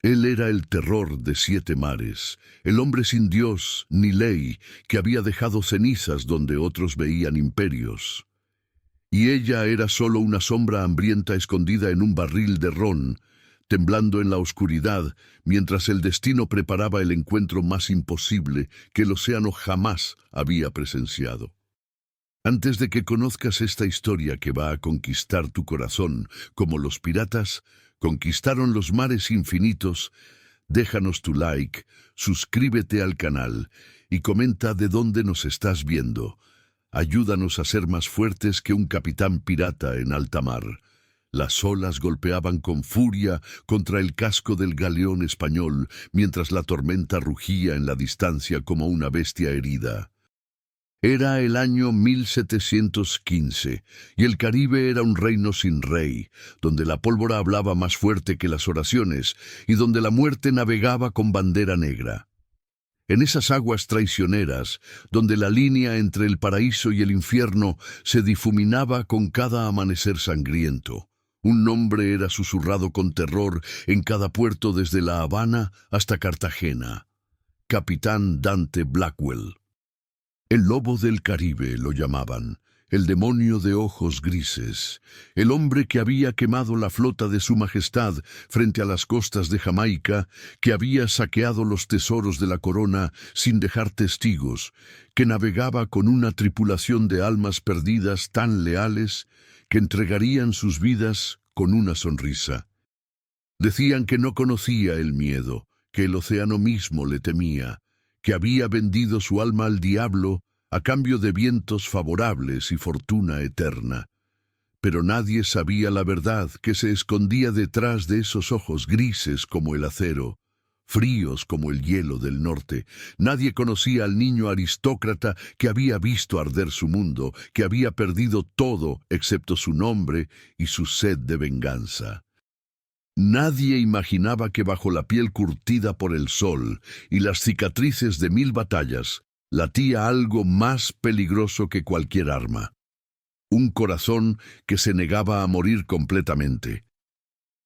Él era el terror de 7 mares, el hombre sin Dios ni ley, que había dejado cenizas donde otros veían imperios. Y ella era solo una sombra hambrienta escondida en un barril de ron, temblando en la oscuridad, mientras el destino preparaba el encuentro más imposible que el océano jamás había presenciado. Antes de que conozcas esta historia que va a conquistar tu corazón, como los piratas conquistaron los mares infinitos, déjanos tu like, suscríbete al canal y comenta de dónde nos estás viendo. Ayúdanos a ser más fuertes que un capitán pirata en alta mar. Las olas golpeaban con furia contra el casco del galeón español, mientras la tormenta rugía en la distancia como una bestia herida. Era el año 1715, y el Caribe era un reino sin rey, donde la pólvora hablaba más fuerte que las oraciones, y donde la muerte navegaba con bandera negra. En esas aguas traicioneras, donde la línea entre el paraíso y el infierno se difuminaba con cada amanecer sangriento, un nombre era susurrado con terror en cada puerto desde La Habana hasta Cartagena: Capitán Dante Blackwell. El lobo del Caribe lo llamaban, el demonio de ojos grises, el hombre que había quemado la flota de su majestad frente a las costas de Jamaica, que había saqueado los tesoros de la corona sin dejar testigos, que navegaba con una tripulación de almas perdidas tan leales que entregarían sus vidas con una sonrisa. Decían que no conocía el miedo, que el océano mismo le temía, que había vendido su alma al diablo a cambio de vientos favorables y fortuna eterna. Pero nadie sabía la verdad que se escondía detrás de esos ojos grises como el acero, fríos como el hielo del norte. Nadie conocía al niño aristócrata que había visto arder su mundo, que había perdido todo excepto su nombre y su sed de venganza. Nadie imaginaba que bajo la piel curtida por el sol y las cicatrices de 1000 batallas latía algo más peligroso que cualquier arma. Un corazón que se negaba a morir completamente.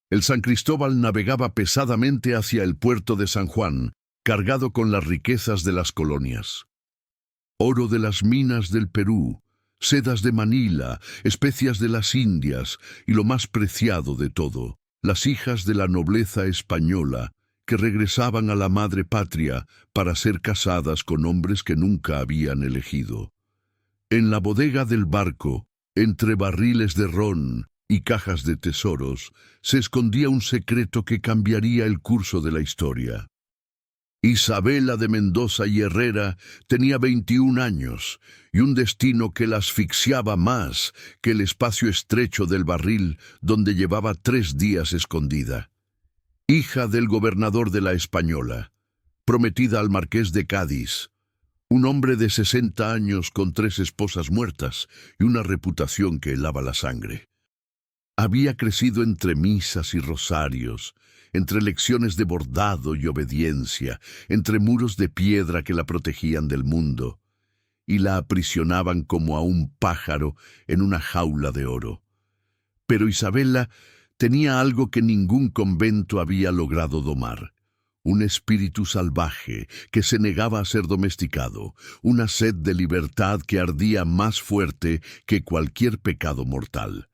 El San Cristóbal navegaba pesadamente hacia el puerto de San Juan, cargado con las riquezas de las colonias. Oro de las minas del Perú, sedas de Manila, especias de las Indias y lo más preciado de todo, las hijas de la nobleza española que regresaban a la madre patria para ser casadas con hombres que nunca habían elegido. En la bodega del barco, entre barriles de ron y cajas de tesoros, se escondía un secreto que cambiaría el curso de la historia. Isabela de Mendoza y Herrera tenía 21 años y un destino que la asfixiaba más que el espacio estrecho del barril donde llevaba 3 días escondida. Hija del gobernador de la Española, prometida al marqués de Cádiz, un hombre de 60 años con 3 esposas muertas y una reputación que helaba la sangre. Había crecido entre misas y rosarios, entre lecciones de bordado y obediencia, entre muros de piedra que la protegían del mundo, y la aprisionaban como a un pájaro en una jaula de oro. Pero Isabela tenía algo que ningún convento había logrado domar: un espíritu salvaje que se negaba a ser domesticado, una sed de libertad que ardía más fuerte que cualquier pecado mortal.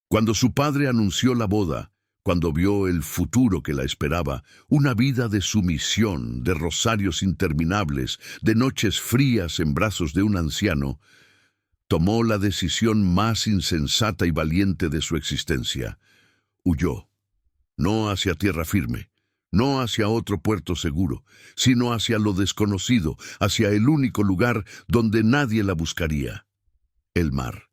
Cuando su padre anunció la boda, cuando vio el futuro que la esperaba, una vida de sumisión, de rosarios interminables, de noches frías en brazos de un anciano, tomó la decisión más insensata y valiente de su existencia. Huyó, no hacia tierra firme, no hacia otro puerto seguro, sino hacia lo desconocido, hacia el único lugar donde nadie la buscaría: el mar.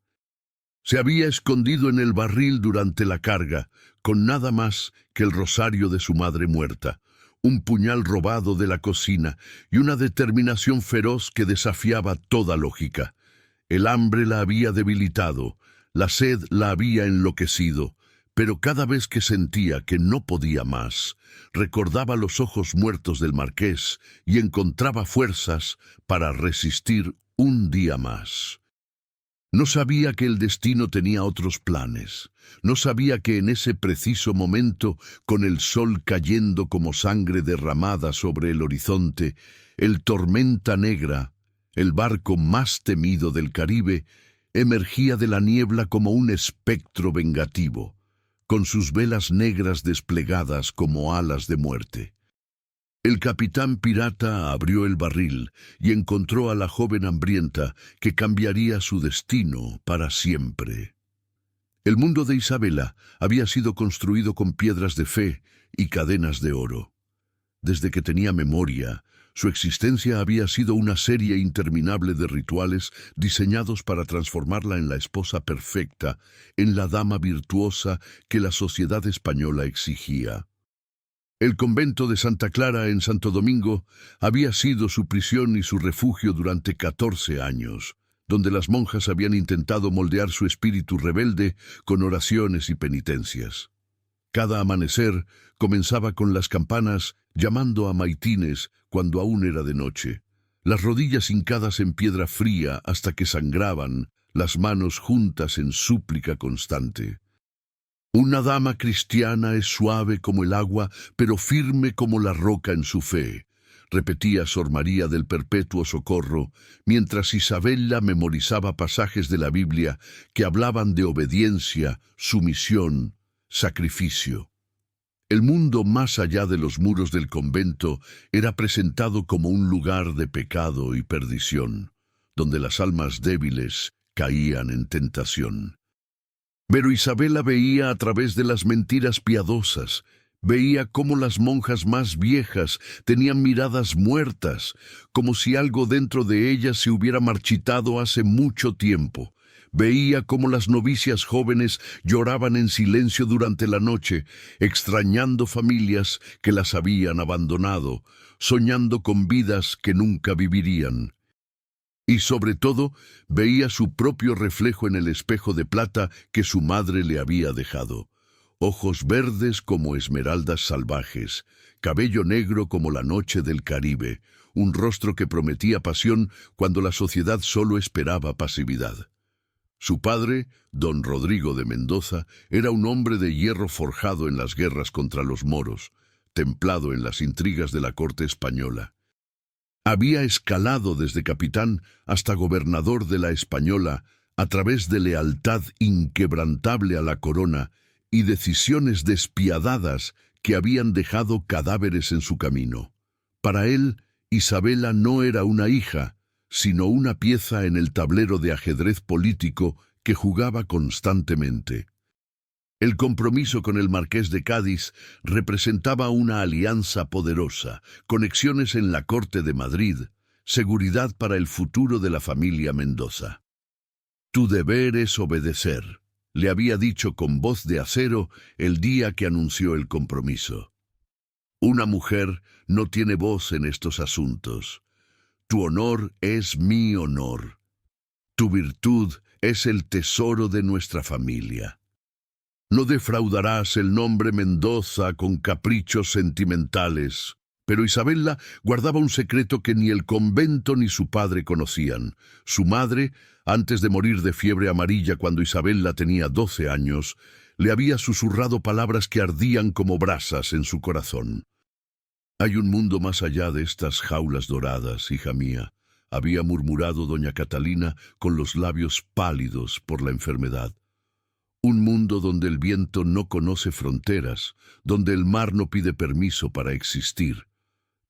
Se había escondido en el barril durante la carga, con nada más que el rosario de su madre muerta, un puñal robado de la cocina y una determinación feroz que desafiaba toda lógica. El hambre la había debilitado, la sed la había enloquecido, pero cada vez que sentía que no podía más, recordaba los ojos muertos del marqués y encontraba fuerzas para resistir un día más. No sabía que el destino tenía otros planes. No sabía que en ese preciso momento, con el sol cayendo como sangre derramada sobre el horizonte, el Tormenta Negra, el barco más temido del Caribe, emergía de la niebla como un espectro vengativo, con sus velas negras desplegadas como alas de muerte. El capitán pirata abrió el barril y encontró a la joven hambrienta que cambiaría su destino para siempre. El mundo de Isabela había sido construido con piedras de fe y cadenas de oro. Desde que tenía memoria, su existencia había sido una serie interminable de rituales diseñados para transformarla en la esposa perfecta, en la dama virtuosa que la sociedad española exigía. El convento de Santa Clara en Santo Domingo había sido su prisión y su refugio durante 14 años, donde las monjas habían intentado moldear su espíritu rebelde con oraciones y penitencias. Cada amanecer comenzaba con las campanas llamando a maitines cuando aún era de noche, las rodillas hincadas en piedra fría hasta que sangraban, las manos juntas en súplica constante. Una dama cristiana es suave como el agua, pero firme como la roca en su fe, repetía Sor María del Perpetuo Socorro, mientras Isabela memorizaba pasajes de la Biblia que hablaban de obediencia, sumisión, sacrificio. El mundo más allá de los muros del convento era presentado como un lugar de pecado y perdición, donde las almas débiles caían en tentación. Pero Isabela veía a través de las mentiras piadosas, veía cómo las monjas más viejas tenían miradas muertas, como si algo dentro de ellas se hubiera marchitado hace mucho tiempo. Veía cómo las novicias jóvenes lloraban en silencio durante la noche, extrañando familias que las habían abandonado, soñando con vidas que nunca vivirían. Y sobre todo, veía su propio reflejo en el espejo de plata que su madre le había dejado. Ojos verdes como esmeraldas salvajes, cabello negro como la noche del Caribe, un rostro que prometía pasión cuando la sociedad solo esperaba pasividad. Su padre, don Rodrigo de Mendoza, era un hombre de hierro forjado en las guerras contra los moros, templado en las intrigas de la corte española. Había escalado desde capitán hasta gobernador de la Española a través de lealtad inquebrantable a la corona y decisiones despiadadas que habían dejado cadáveres en su camino. Para él, Isabela no era una hija, sino una pieza en el tablero de ajedrez político que jugaba constantemente. El compromiso con el marqués de Cádiz representaba una alianza poderosa, conexiones en la corte de Madrid, seguridad para el futuro de la familia Mendoza. «Tu deber es obedecer», le había dicho con voz de acero el día que anunció el compromiso. «Una mujer no tiene voz en estos asuntos. Tu honor es mi honor. Tu virtud es el tesoro de nuestra familia. No defraudarás el nombre Mendoza con caprichos sentimentales». Pero Isabela guardaba un secreto que ni el convento ni su padre conocían. Su madre, antes de morir de fiebre amarilla cuando Isabela tenía 12 años, le había susurrado palabras que ardían como brasas en su corazón. «Hay un mundo más allá de estas jaulas doradas, hija mía», había murmurado doña Catalina con los labios pálidos por la enfermedad. «Un mundo donde el viento no conoce fronteras, donde el mar no pide permiso para existir.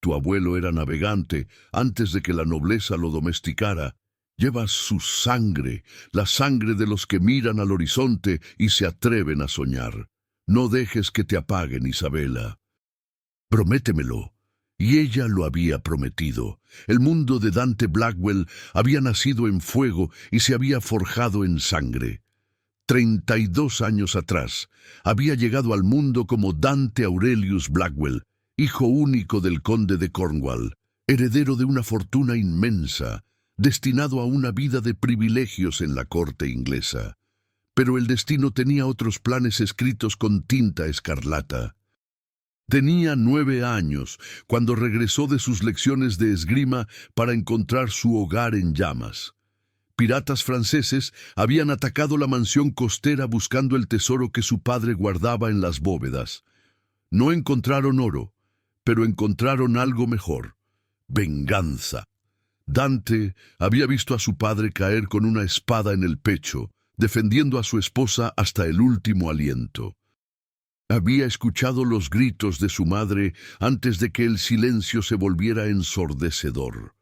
Tu abuelo era navegante antes de que la nobleza lo domesticara. Llevas su sangre, la sangre de los que miran al horizonte y se atreven a soñar. No dejes que te apaguen, Isabela. Prométemelo». Y ella lo había prometido. El mundo de Dante Blackwell había nacido en fuego y se había forjado en sangre. 32 años atrás, había llegado al mundo como Dante Aurelius Blackwell, hijo único del conde de Cornwall, heredero de una fortuna inmensa, destinado a una vida de privilegios en la corte inglesa. Pero el destino tenía otros planes escritos con tinta escarlata. Tenía 9 años cuando regresó de sus lecciones de esgrima para encontrar su hogar en llamas. piratas franceses habían atacado la mansión costera buscando el tesoro que su padre guardaba en las bóvedas. No encontraron oro, pero encontraron algo mejor: venganza. Dante había visto a su padre caer con una espada en el pecho, defendiendo a su esposa hasta el último aliento. Había escuchado los gritos de su madre antes de que el silencio se volviera ensordecedor.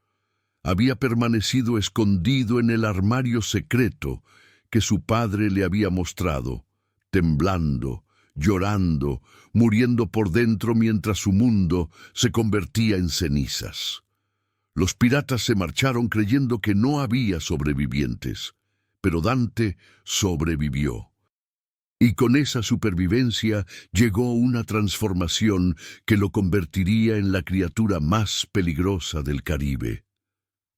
Había permanecido escondido en el armario secreto que su padre le había mostrado, temblando, llorando, muriendo por dentro mientras su mundo se convertía en cenizas. Los piratas se marcharon creyendo que no había sobrevivientes, pero Dante sobrevivió. Y con esa supervivencia llegó una transformación que lo convertiría en la criatura más peligrosa del Caribe.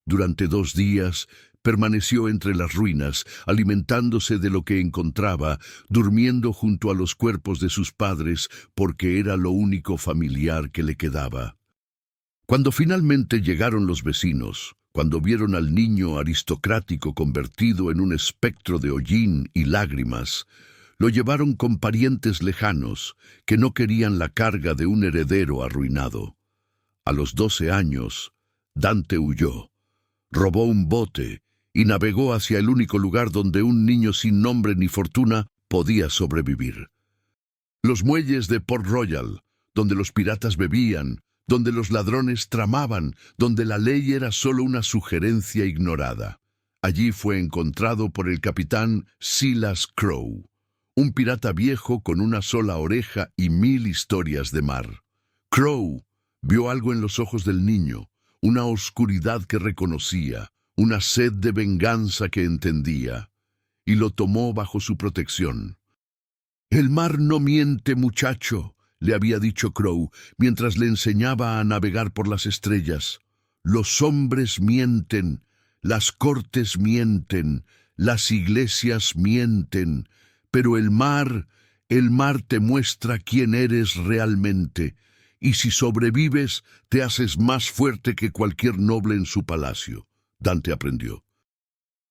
Durante 2 días permaneció entre las ruinas, alimentándose de lo que encontraba, durmiendo junto a los cuerpos de sus padres, porque era lo único familiar que le quedaba. Cuando finalmente llegaron los vecinos, cuando vieron al niño aristocrático convertido en un espectro de hollín y lágrimas, lo llevaron con parientes lejanos que no querían la carga de un heredero arruinado. A los 12 años, Dante huyó, robó un bote y navegó hacia el único lugar donde un niño sin nombre ni fortuna podía sobrevivir. Los muelles de Port Royal, donde los piratas bebían, donde los ladrones tramaban, donde la ley era solo una sugerencia ignorada. Allí fue encontrado por el capitán Silas Crowe, un pirata viejo con una sola oreja y 1000 historias de mar. Crowe vio algo en los ojos del niño, una oscuridad que reconocía, una sed de venganza que entendía, y lo tomó bajo su protección. «El mar no miente, muchacho», le había dicho Crowe mientras le enseñaba a navegar por las estrellas. «Los hombres mienten, las cortes mienten, las iglesias mienten, pero el mar te muestra quién eres realmente, y si sobrevives, te haces más fuerte que cualquier noble en su palacio». Dante aprendió.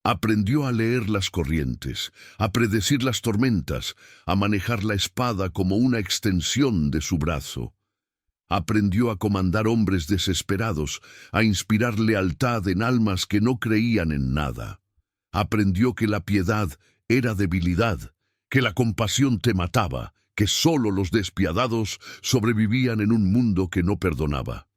Aprendió a leer las corrientes, a predecir las tormentas, a manejar la espada como una extensión de su brazo. Aprendió a comandar hombres desesperados, a inspirar lealtad en almas que no creían en nada. Aprendió que la piedad era debilidad, que la compasión te mataba, que solo los despiadados sobrevivían en un mundo que no perdonaba.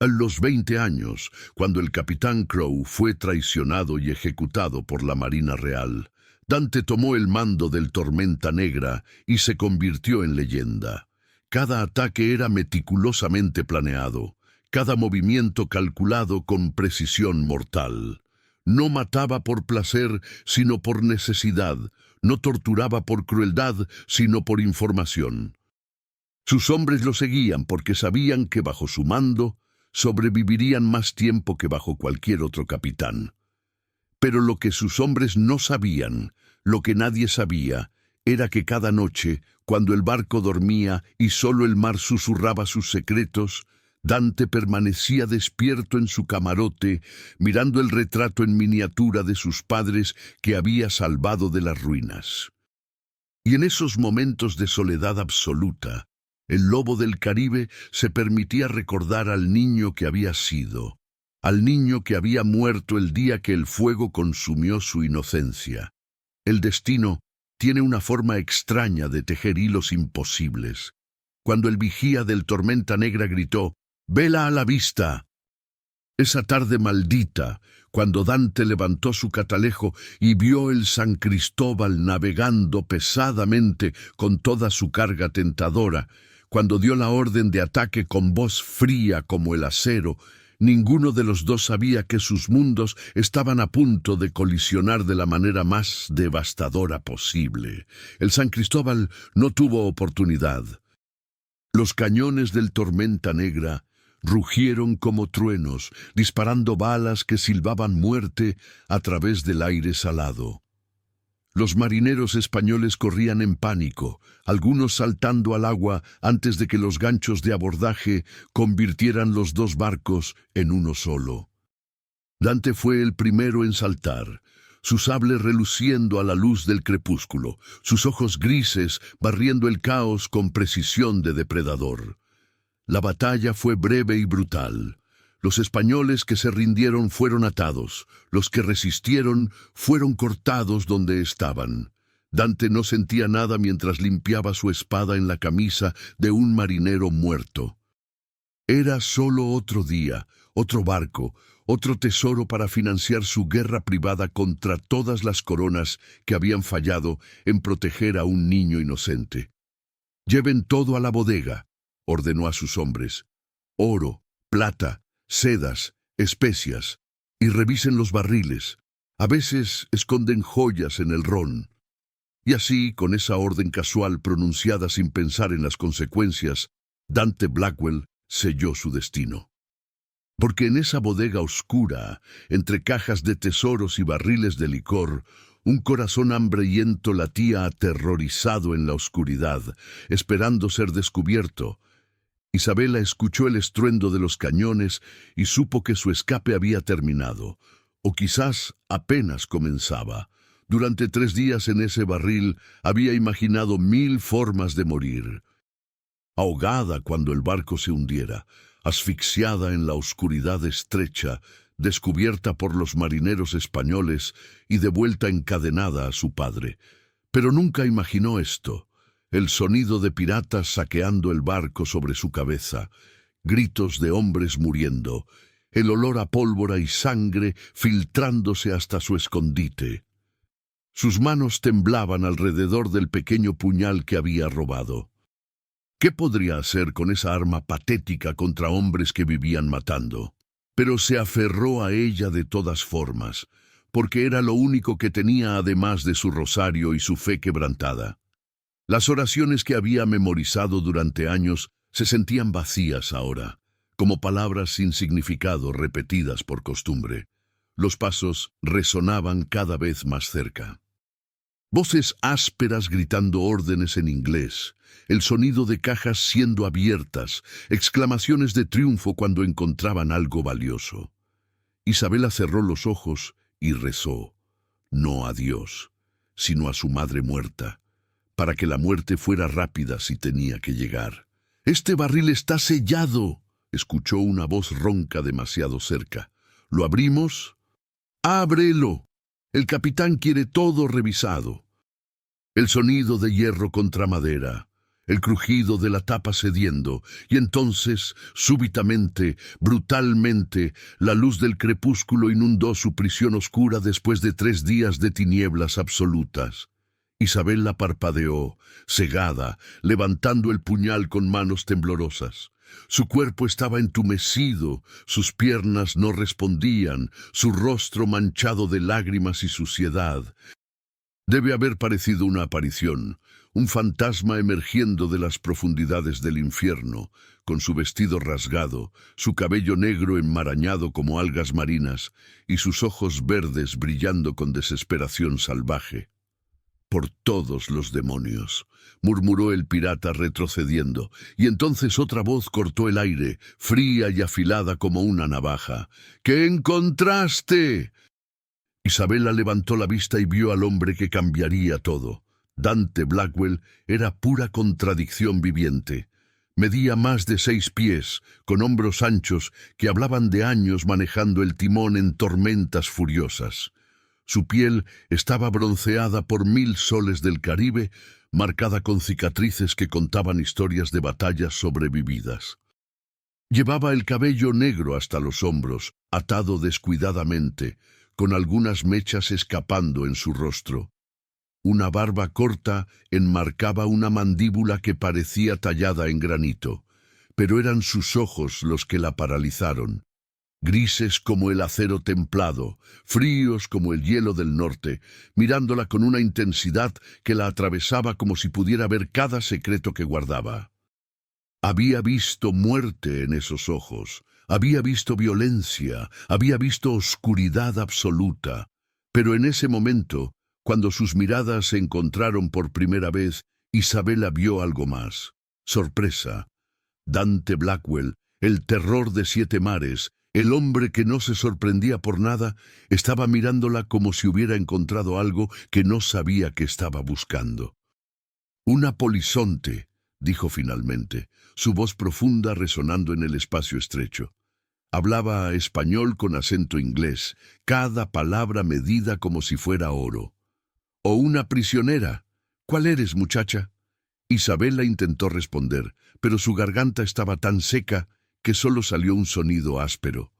A los 20 años, cuando el capitán Crowe fue traicionado y ejecutado por la Marina Real, Dante tomó el mando del Tormenta Negra y se convirtió en leyenda. Cada ataque era meticulosamente planeado, cada movimiento calculado con precisión mortal. No mataba por placer, sino por necesidad, no torturaba por crueldad, sino por información. Sus hombres lo seguían porque sabían que bajo su mando sobrevivirían más tiempo que bajo cualquier otro capitán. Pero lo que sus hombres no sabían, lo que nadie sabía, era que cada noche, cuando el barco dormía y solo el mar susurraba sus secretos, Dante permanecía despierto en su camarote, mirando el retrato en miniatura de sus padres que había salvado de las ruinas. Y en esos momentos de soledad absoluta, el lobo del Caribe se permitía recordar al niño que había sido, al niño que había muerto el día que el fuego consumió su inocencia. El destino tiene una forma extraña de tejer hilos imposibles. Cuando el vigía del Tormenta Negra gritó, «¡Vela a la vista!», esa tarde maldita, cuando Dante levantó su catalejo y vio el San Cristóbal navegando pesadamente con toda su carga tentadora, cuando dio la orden de ataque con voz fría como el acero, ninguno de los dos sabía que sus mundos estaban a punto de colisionar de la manera más devastadora posible. El San Cristóbal no tuvo oportunidad. Los cañones del Tormenta Negra rugieron como truenos, disparando balas que silbaban muerte a través del aire salado. Los marineros españoles corrían en pánico, algunos saltando al agua antes de que los ganchos de abordaje convirtieran los 2 barcos en uno solo. Dante fue el primero en saltar, su sable reluciendo a la luz del crepúsculo, sus ojos grises barriendo el caos con precisión de depredador. La batalla fue breve y brutal. Los españoles que se rindieron fueron atados, los que resistieron fueron cortados donde estaban. Dante no sentía nada mientras limpiaba su espada en la camisa de un marinero muerto. Era solo otro día, otro barco, otro tesoro para financiar su guerra privada contra todas las coronas que habían fallado en proteger a un niño inocente. «Lleven todo a la bodega», ordenó a sus hombres. «Oro, plata, sedas, especias, y revisen los barriles. A veces esconden joyas en el ron». Y así, con esa orden casual pronunciada sin pensar en las consecuencias, Dante Blackwell selló su destino. Porque en esa bodega oscura, entre cajas de tesoros y barriles de licor, un corazón hambriento latía aterrorizado en la oscuridad, esperando ser descubierto. Isabela escuchó el estruendo de los cañones y supo que su escape había terminado, o quizás apenas comenzaba. Durante 3 días en ese barril había imaginado 1000 formas de morir. Ahogada cuando el barco se hundiera, asfixiada en la oscuridad estrecha, descubierta por los marineros españoles y devuelta encadenada a su padre. Pero nunca imaginó esto: el sonido de piratas saqueando el barco sobre su cabeza, gritos de hombres muriendo, el olor a pólvora y sangre filtrándose hasta su escondite. Sus manos temblaban alrededor del pequeño puñal que había robado. ¿Qué podría hacer con esa arma patética contra hombres que vivían matando? Pero se aferró a ella de todas formas, porque era lo único que tenía además de su rosario y su fe quebrantada. Las oraciones que había memorizado durante años se sentían vacías ahora, como palabras sin significado repetidas por costumbre. Los pasos resonaban cada vez más cerca. Voces ásperas gritando órdenes en inglés, el sonido de cajas siendo abiertas, exclamaciones de triunfo cuando encontraban algo valioso. Isabela cerró los ojos y rezó, no a Dios, sino a su madre muerta, para que la muerte fuera rápida si tenía que llegar. «Este barril está sellado», escuchó una voz ronca demasiado cerca. «¿Lo abrimos?» «Ábrelo. El capitán quiere todo revisado». El sonido de hierro contra madera, el crujido de la tapa cediendo, y entonces, súbitamente, brutalmente, la luz del crepúsculo inundó su prisión oscura después de 3 días de tinieblas absolutas. Isabela parpadeó, cegada, levantando el puñal con manos temblorosas. Su cuerpo estaba entumecido, sus piernas no respondían, su rostro manchado de lágrimas y suciedad. Debe haber parecido una aparición, un fantasma emergiendo de las profundidades del infierno, con su vestido rasgado, su cabello negro enmarañado como algas marinas y sus ojos verdes brillando con desesperación salvaje. «Por todos los demonios», murmuró el pirata retrocediendo, y entonces otra voz cortó el aire, fría y afilada como una navaja. «¿Qué encontraste?» Isabela levantó la vista y vio al hombre que cambiaría todo. Dante Blackwell era pura contradicción viviente. Medía más de 6 pies, con hombros anchos que hablaban de años manejando el timón en tormentas furiosas. Su piel estaba bronceada por 1000 soles del Caribe, marcada con cicatrices que contaban historias de batallas sobrevividas. Llevaba el cabello negro hasta los hombros, atado descuidadamente, con algunas mechas escapando en su rostro. Una barba corta enmarcaba una mandíbula que parecía tallada en granito, pero eran sus ojos los que la paralizaron. Grises como el acero templado, fríos como el hielo del norte, mirándola con una intensidad que la atravesaba como si pudiera ver cada secreto que guardaba. Había visto muerte en esos ojos, había visto violencia, había visto oscuridad absoluta, pero en ese momento, cuando sus miradas se encontraron por primera vez, Isabela vio algo más. Sorpresa. Dante Blackwell, el terror de 7 mares, El hombre, que no se sorprendía por nada, estaba mirándola como si hubiera encontrado algo que no sabía que estaba buscando. «Una polizonte», dijo finalmente, su voz profunda resonando en el espacio estrecho. Hablaba español con acento inglés, cada palabra medida como si fuera oro. «¿O una prisionera? ¿Cuál eres, muchacha?» Isabela intentó responder, pero su garganta estaba tan seca que solo salió un sonido áspero.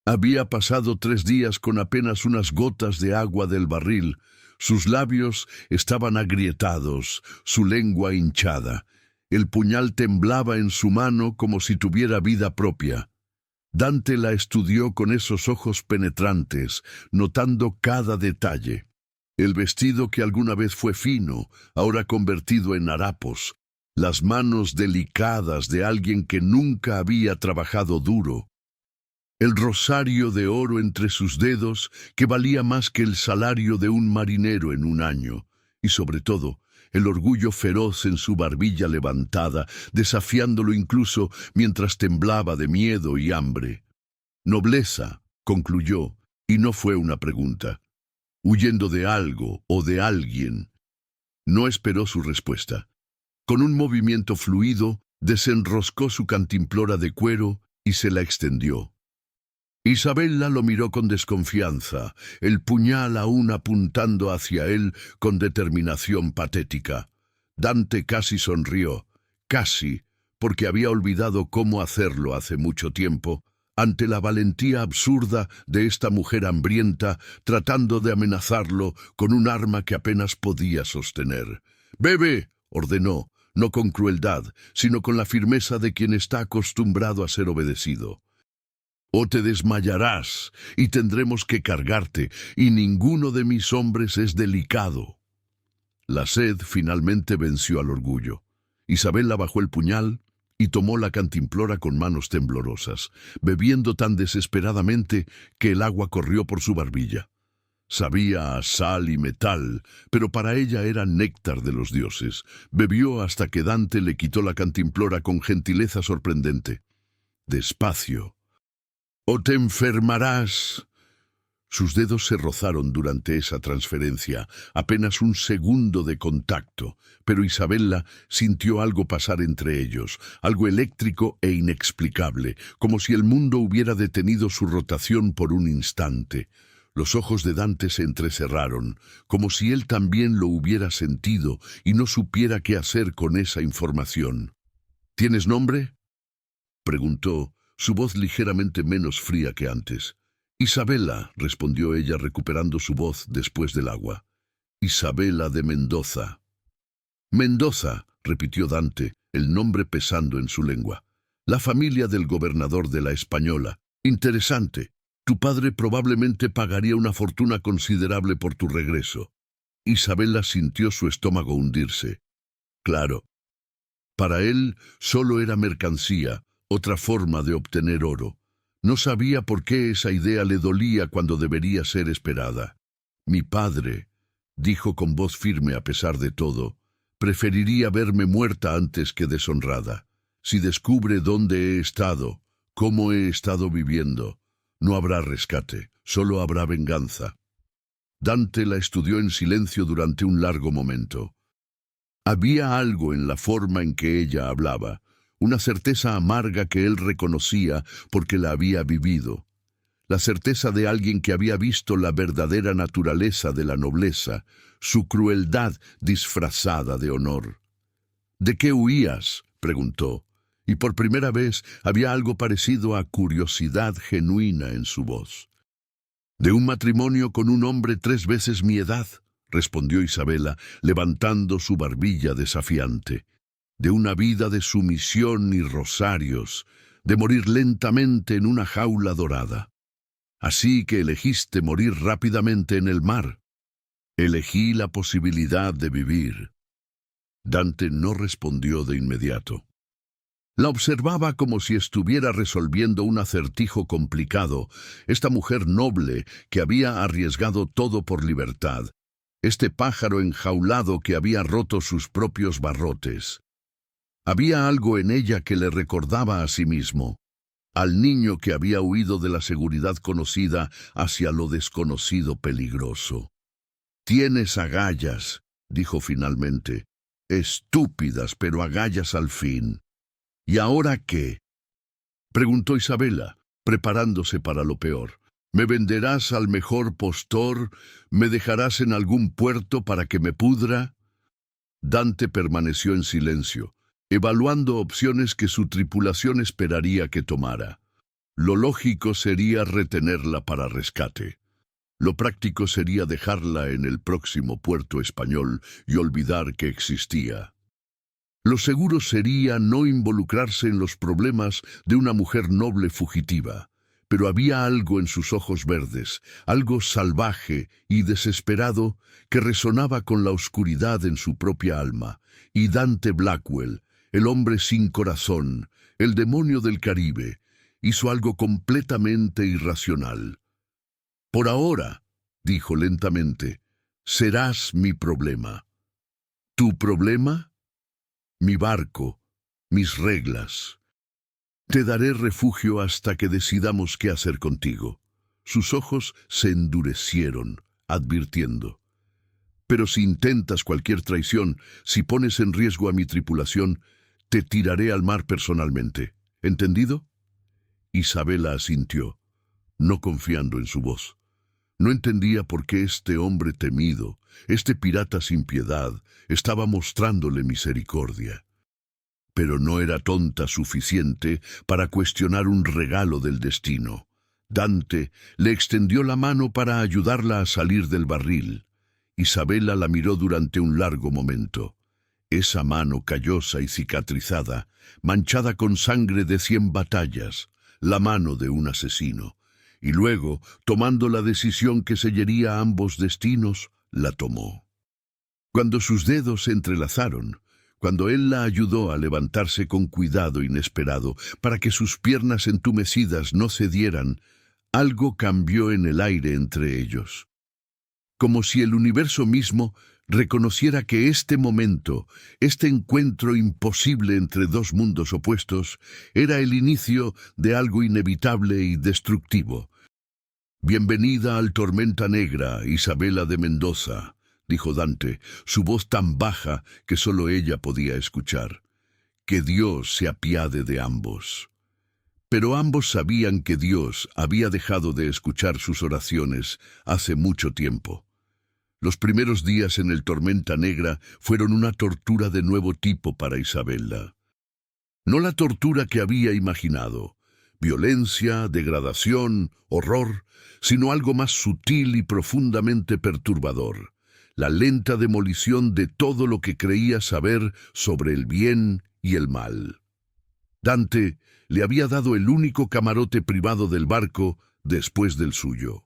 Había pasado 3 días con apenas unas gotas de agua del barril. Sus labios estaban agrietados, su lengua hinchada. El puñal temblaba en su mano como si tuviera vida propia. Dante la estudió con esos ojos penetrantes, notando cada detalle. El vestido, que alguna vez fue fino, ahora convertido en harapos. Las manos delicadas de alguien que nunca había trabajado duro. El rosario de oro entre sus dedos, que valía más que el salario de un marinero en un año. Y sobre todo, el orgullo feroz en su barbilla levantada, desafiándolo incluso mientras temblaba de miedo y hambre. «Nobleza», concluyó, y no fue una pregunta. «Huyendo de algo o de alguien». No esperó su respuesta. Con un movimiento fluido, desenroscó su cantimplora de cuero y se la extendió. Isabela lo miró con desconfianza, el puñal aún apuntando hacia él con determinación patética. Dante casi sonrió, casi, porque había olvidado cómo hacerlo hace mucho tiempo, ante la valentía absurda de esta mujer hambrienta tratando de amenazarlo con un arma que apenas podía sostener. «Bebe», ordenó, no con crueldad, sino con la firmeza de quien está acostumbrado a ser obedecido. «O te desmayarás y tendremos que cargarte, y ninguno de mis hombres es delicado». La sed finalmente venció al orgullo. Isabela bajó el puñal y tomó la cantimplora con manos temblorosas, bebiendo tan desesperadamente que el agua corrió por su barbilla. Sabía a sal y metal, pero para ella era néctar de los dioses. Bebió hasta que Dante le quitó la cantimplora con gentileza sorprendente. «Despacio. ¡O te enfermarás!». Sus dedos se rozaron durante esa transferencia, apenas un segundo de contacto, pero Isabela sintió algo pasar entre ellos, algo eléctrico e inexplicable, como si el mundo hubiera detenido su rotación por un instante. Los ojos de Dante se entrecerraron, como si él también lo hubiera sentido y no supiera qué hacer con esa información. «¿Tienes nombre?», preguntó, su voz ligeramente menos fría que antes. «Isabela», respondió ella recuperando su voz después del agua. «Isabela de Mendoza». «Mendoza», repitió Dante, el nombre pesando en su lengua. «La familia del gobernador de la Española. Interesante. Tu padre probablemente pagaría una fortuna considerable por tu regreso». Isabela sintió su estómago hundirse. Claro. Para él solo era mercancía, otra forma de obtener oro. No sabía por qué esa idea le dolía cuando debería ser esperada. «Mi padre», dijo con voz firme a pesar de todo, «preferiría verme muerta antes que deshonrada. Si descubre dónde he estado, cómo he estado viviendo, no habrá rescate, solo habrá venganza». Dante la estudió en silencio durante un largo momento. Había algo en la forma en que ella hablaba, una certeza amarga que él reconocía porque la había vivido. La certeza de alguien que había visto la verdadera naturaleza de la nobleza, su crueldad disfrazada de honor. «¿De qué huías?», preguntó, y por primera vez había algo parecido a curiosidad genuina en su voz. «De un matrimonio con un hombre 3 veces mi edad», respondió Isabela, levantando su barbilla desafiante. «De una vida de sumisión y rosarios, de morir lentamente en una jaula dorada. Así que elegiste morir rápidamente en el mar». «Elegí la posibilidad de vivir». Dante no respondió de inmediato. La observaba como si estuviera resolviendo un acertijo complicado, esta mujer noble que había arriesgado todo por libertad, este pájaro enjaulado que había roto sus propios barrotes. Había algo en ella que le recordaba a sí mismo. al niño que había huido de la seguridad conocida hacia lo desconocido peligroso. «Tienes agallas», dijo finalmente. «Estúpidas, pero agallas al fin». «¿Y ahora qué?», preguntó Isabela, preparándose para lo peor. «¿Me venderás al mejor postor? ¿Me dejarás en algún puerto para que me pudra?». Dante permaneció en silencio, evaluando opciones que su tripulación esperaría que tomara. Lo lógico sería retenerla para rescate. Lo práctico sería dejarla en el próximo puerto español y olvidar que existía. Lo seguro sería no involucrarse en los problemas de una mujer noble fugitiva, pero había algo en sus ojos verdes, algo salvaje y desesperado que resonaba con la oscuridad en su propia alma, y Dante Blackwell, el hombre sin corazón, el demonio del Caribe, hizo algo completamente irracional. «Por ahora», dijo lentamente, «serás mi problema». «¿Tu problema?». «Mi barco, mis reglas. Te daré refugio hasta que decidamos qué hacer contigo». Sus ojos se endurecieron, advirtiendo. «Pero si intentas cualquier traición, si pones en riesgo a mi tripulación, te tiraré al mar personalmente. ¿Entendido?». Isabela asintió, no confiando en su voz. No entendía por qué este hombre temido, este pirata sin piedad, estaba mostrándole misericordia. Pero no era tonta suficiente para cuestionar un regalo del destino. Dante le extendió la mano para ayudarla a salir del barril. Isabela la miró durante un largo momento. Esa mano callosa y cicatrizada, manchada con sangre de 100 batallas, la mano de un asesino. Y luego, tomando la decisión que sellaría ambos destinos, la tomó. Cuando sus dedos se entrelazaron, cuando él la ayudó a levantarse con cuidado inesperado para que sus piernas entumecidas no cedieran, algo cambió en el aire entre ellos. Como si el universo mismo reconociera que este momento, este encuentro imposible entre dos mundos opuestos, era el inicio de algo inevitable y destructivo. «Bienvenida al Tormenta Negra, Isabela de Mendoza», dijo Dante, su voz tan baja que solo ella podía escuchar. «Que Dios se apiade de ambos». Pero ambos sabían que Dios había dejado de escuchar sus oraciones hace mucho tiempo. Los primeros días en el Tormenta Negra fueron una tortura de nuevo tipo para Isabela. No la tortura que había imaginado, violencia, degradación, horror, sino algo más sutil y profundamente perturbador, la lenta demolición de todo lo que creía saber sobre el bien y el mal. Dante le había dado el único camarote privado del barco después del suyo.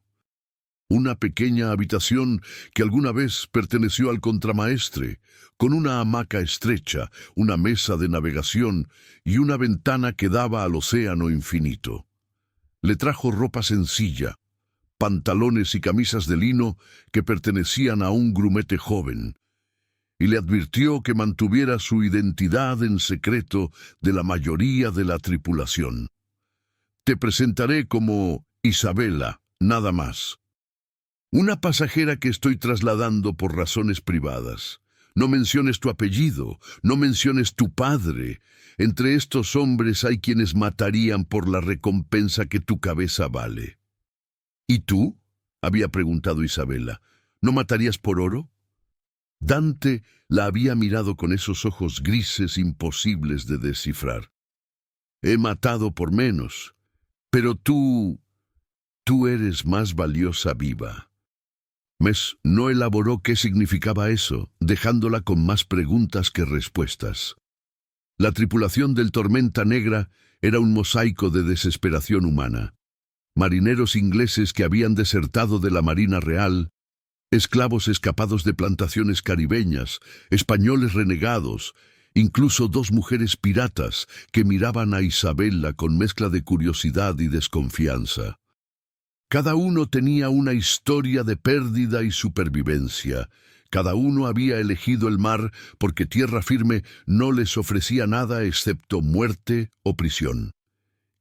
Una pequeña habitación que alguna vez perteneció al contramaestre, con una hamaca estrecha, una mesa de navegación y una ventana que daba al océano infinito. Le trajo ropa sencilla, pantalones y camisas de lino que pertenecían a un grumete joven, y le advirtió que mantuviera su identidad en secreto de la mayoría de la tripulación. «Te presentaré como Isabela, nada más. Una pasajera que estoy trasladando por razones privadas. No menciones tu apellido, no menciones tu padre. Entre estos hombres hay quienes matarían por la recompensa que tu cabeza vale». «¿Y tú?», había preguntado Isabela. «¿No matarías por oro?». Dante la había mirado con esos ojos grises imposibles de descifrar. «He matado por menos, pero tú eres más valiosa viva». Mes no elaboró qué significaba eso, dejándola con más preguntas que respuestas. La tripulación del Tormenta Negra era un mosaico de desesperación humana. Marineros ingleses que habían desertado de la Marina Real, esclavos escapados de plantaciones caribeñas, españoles renegados, incluso 2 mujeres piratas que miraban a Isabela con mezcla de curiosidad y desconfianza. Cada uno tenía una historia de pérdida y supervivencia. Cada uno había elegido el mar porque tierra firme no les ofrecía nada excepto muerte o prisión.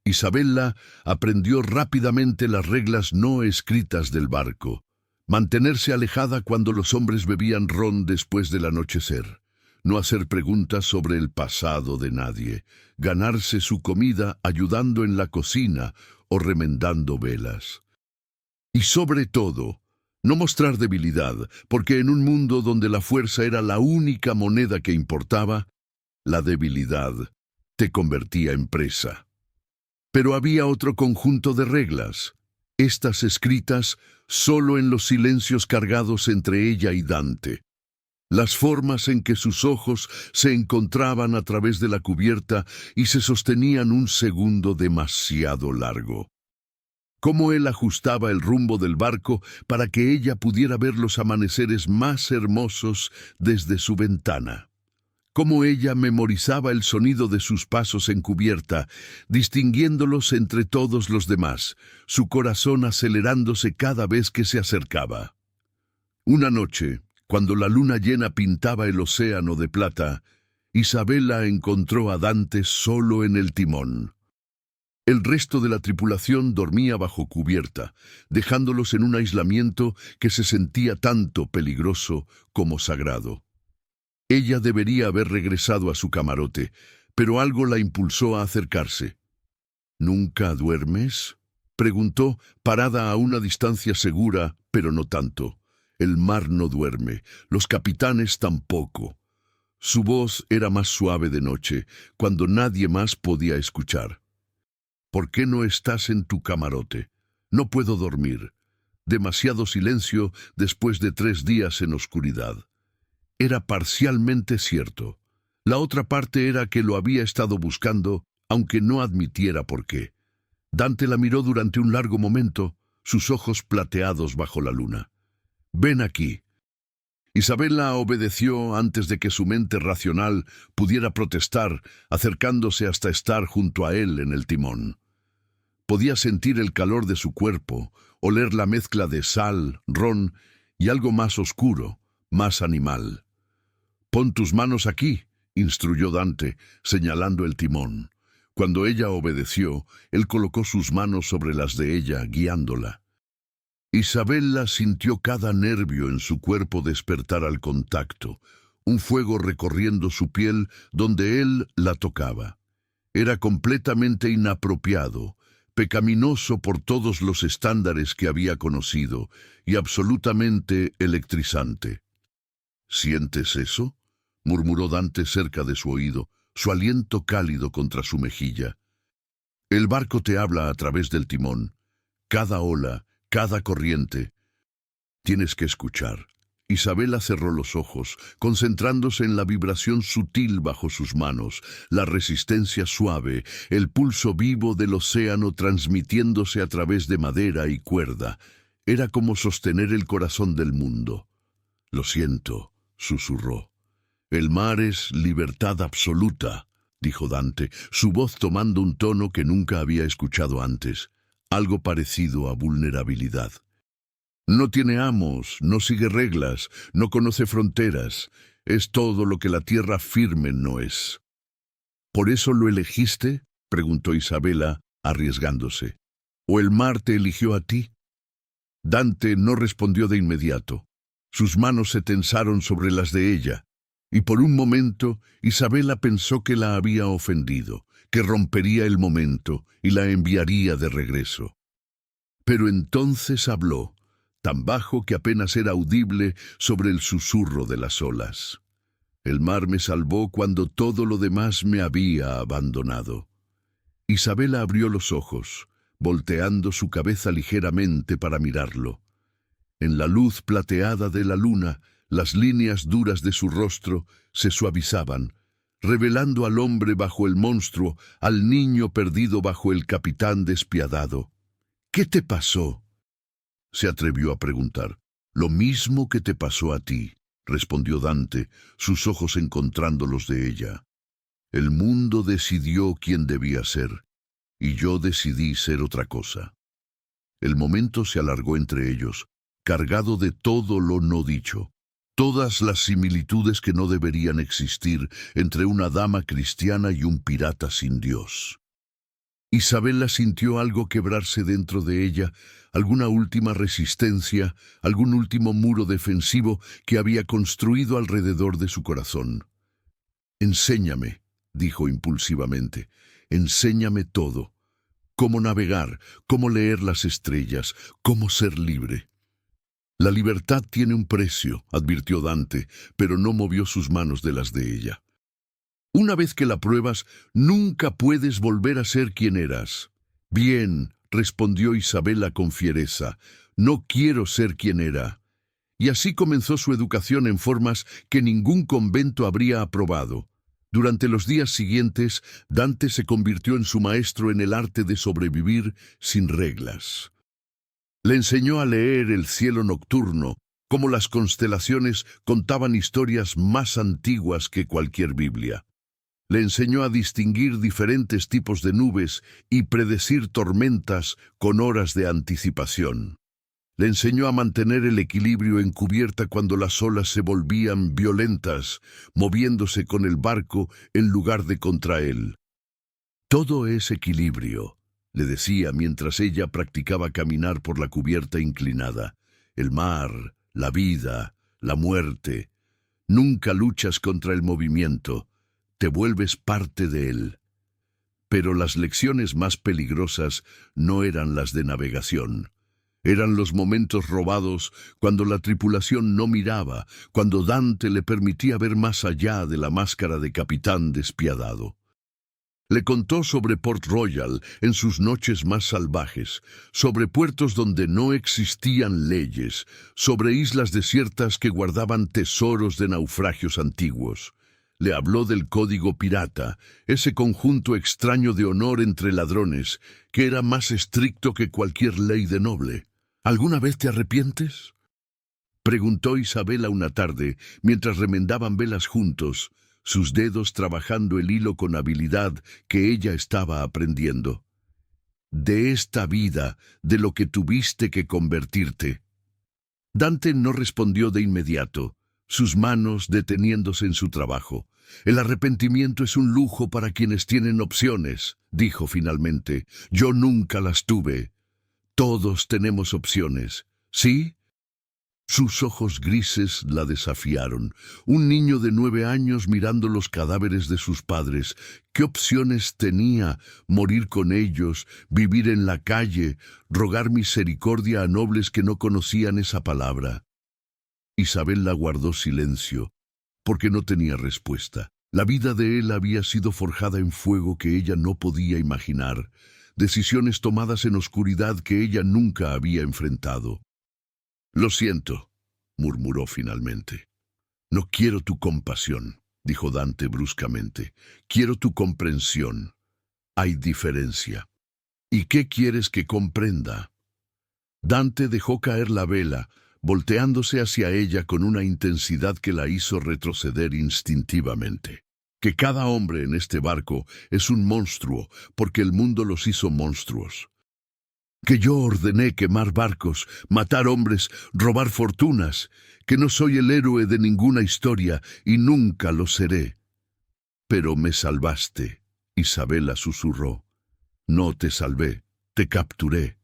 Isabella aprendió rápidamente las reglas no escritas del barco. Mantenerse alejada cuando los hombres bebían ron después del anochecer. No hacer preguntas sobre el pasado de nadie. Ganarse su comida ayudando en la cocina o remendando velas. Y sobre todo, no mostrar debilidad, porque en un mundo donde la fuerza era la única moneda que importaba, la debilidad te convertía en presa. Pero había otro conjunto de reglas, estas escritas solo en los silencios cargados entre ella y Dante. Las formas en que sus ojos se encontraban a través de la cubierta y se sostenían un segundo demasiado largo. Cómo él ajustaba el rumbo del barco para que ella pudiera ver los amaneceres más hermosos desde su ventana. Cómo ella memorizaba el sonido de sus pasos en cubierta, distinguiéndolos entre todos los demás, su corazón acelerándose cada vez que se acercaba. Una noche, cuando la luna llena pintaba el océano de plata, Isabella encontró a Dante solo en el timón. El resto de la tripulación dormía bajo cubierta, dejándolos en un aislamiento que se sentía tanto peligroso como sagrado. Ella debería haber regresado a su camarote, pero algo la impulsó a acercarse. ¿Nunca duermes?, preguntó, parada a una distancia segura, pero no tanto. El mar no duerme, los capitanes tampoco. Su voz era más suave de noche, cuando nadie más podía escuchar. ¿Por qué no estás en tu camarote? No puedo dormir. Demasiado silencio después de 3 días en oscuridad. Era parcialmente cierto. La otra parte era que lo había estado buscando, aunque no admitiera por qué. Dante la miró durante un largo momento, sus ojos plateados bajo la luna. «Ven aquí». Isabella obedeció antes de que su mente racional pudiera protestar, acercándose hasta estar junto a él en el timón. Podía sentir el calor de su cuerpo, oler la mezcla de sal, ron y algo más oscuro, más animal. «Pon tus manos aquí», instruyó Dante, señalando el timón. Cuando ella obedeció, él colocó sus manos sobre las de ella, guiándola. Isabella sintió cada nervio en su cuerpo despertar al contacto, un fuego recorriendo su piel donde él la tocaba. Era completamente inapropiado, pecaminoso por todos los estándares que había conocido y absolutamente electrizante. «¿Sientes eso?», murmuró Dante cerca de su oído, su aliento cálido contra su mejilla. «El barco te habla a través del timón. Cada ola, cada corriente. Tienes que escuchar». Isabella cerró los ojos, concentrándose en la vibración sutil bajo sus manos, la resistencia suave, el pulso vivo del océano transmitiéndose a través de madera y cuerda. Era como sostener el corazón del mundo. «Lo siento», susurró. «El mar es libertad absoluta», dijo Dante, su voz tomando un tono que nunca había escuchado antes, algo parecido a vulnerabilidad. «No tiene amos, no sigue reglas, no conoce fronteras, es todo lo que la tierra firme no es». «¿Por eso lo elegiste?», preguntó Isabella, arriesgándose. «¿O el mar te eligió a ti?». Dante no respondió de inmediato. Sus manos se tensaron sobre las de ella, y por un momento Isabella pensó que la había ofendido, que rompería el momento y la enviaría de regreso. Pero entonces habló, tan bajo que apenas era audible sobre el susurro de las olas. «El mar me salvó cuando todo lo demás me había abandonado». Isabella abrió los ojos, volteando su cabeza ligeramente para mirarlo. En la luz plateada de la luna, las líneas duras de su rostro se suavizaban, revelando al hombre bajo el monstruo, al niño perdido bajo el capitán despiadado. «¿Qué te pasó?», se atrevió a preguntar. «Lo mismo que te pasó a ti», respondió Dante, sus ojos encontrando los de ella. «El mundo decidió quién debía ser, y yo decidí ser otra cosa». El momento se alargó entre ellos, cargado de todo lo no dicho, todas las similitudes que no deberían existir entre una dama cristiana y un pirata sin Dios. Isabela sintió algo quebrarse dentro de ella, alguna última resistencia, algún último muro defensivo que había construido alrededor de su corazón. «Enséñame», dijo impulsivamente, «enséñame todo. Cómo navegar, cómo leer las estrellas, cómo ser libre». «La libertad tiene un precio», advirtió Dante, pero no movió sus manos de las de ella. «Una vez que la pruebas, nunca puedes volver a ser quien eras». «Bien», respondió Isabela con fiereza, «no quiero ser quien era». Y así comenzó su educación en formas que ningún convento habría aprobado. Durante los días siguientes, Dante se convirtió en su maestro en el arte de sobrevivir sin reglas. Le enseñó a leer el cielo nocturno, como las constelaciones contaban historias más antiguas que cualquier Biblia. Le enseñó a distinguir diferentes tipos de nubes y predecir tormentas con horas de anticipación. Le enseñó a mantener el equilibrio en cubierta cuando las olas se volvían violentas, moviéndose con el barco en lugar de contra él. «Todo es equilibrio», le decía mientras ella practicaba caminar por la cubierta inclinada. «El mar, la vida, la muerte. Nunca luchas contra el movimiento. Te vuelves parte de él». Pero las lecciones más peligrosas no eran las de navegación. Eran los momentos robados cuando la tripulación no miraba, cuando Dante le permitía ver más allá de la máscara de capitán despiadado. Le contó sobre Port Royal en sus noches más salvajes, sobre puertos donde no existían leyes, sobre islas desiertas que guardaban tesoros de naufragios antiguos. Le habló del código pirata, ese conjunto extraño de honor entre ladrones, que era más estricto que cualquier ley de noble. «¿Alguna vez te arrepientes?», preguntó Isabela una tarde, mientras remendaban velas juntos, sus dedos trabajando el hilo con habilidad que ella estaba aprendiendo. «De esta vida, de lo que tuviste que convertirte». Dante no respondió de inmediato, sus manos deteniéndose en su trabajo. «El arrepentimiento es un lujo para quienes tienen opciones», dijo finalmente. «Yo nunca las tuve». «Todos tenemos opciones, ¿sí?». Sus ojos grises la desafiaron. Un niño de 9 años mirando los cadáveres de sus padres. ¿Qué opciones tenía? Morir con ellos, vivir en la calle, rogar misericordia a nobles que no conocían esa palabra. Isabela guardó silencio, porque no tenía respuesta. La vida de él había sido forjada en fuego que ella no podía imaginar. Decisiones tomadas en oscuridad que ella nunca había enfrentado. «Lo siento», murmuró finalmente. «No quiero tu compasión», dijo Dante bruscamente. «Quiero tu comprensión. Hay diferencia». «¿Y qué quieres que comprenda?». Dante dejó caer la vela, volteándose hacia ella con una intensidad que la hizo retroceder instintivamente. «Que cada hombre en este barco es un monstruo, porque el mundo los hizo monstruos. Que yo ordené quemar barcos, matar hombres, robar fortunas, que no soy el héroe de ninguna historia y nunca lo seré». «Pero me salvaste», Isabela susurró. «No te salvé, te capturé.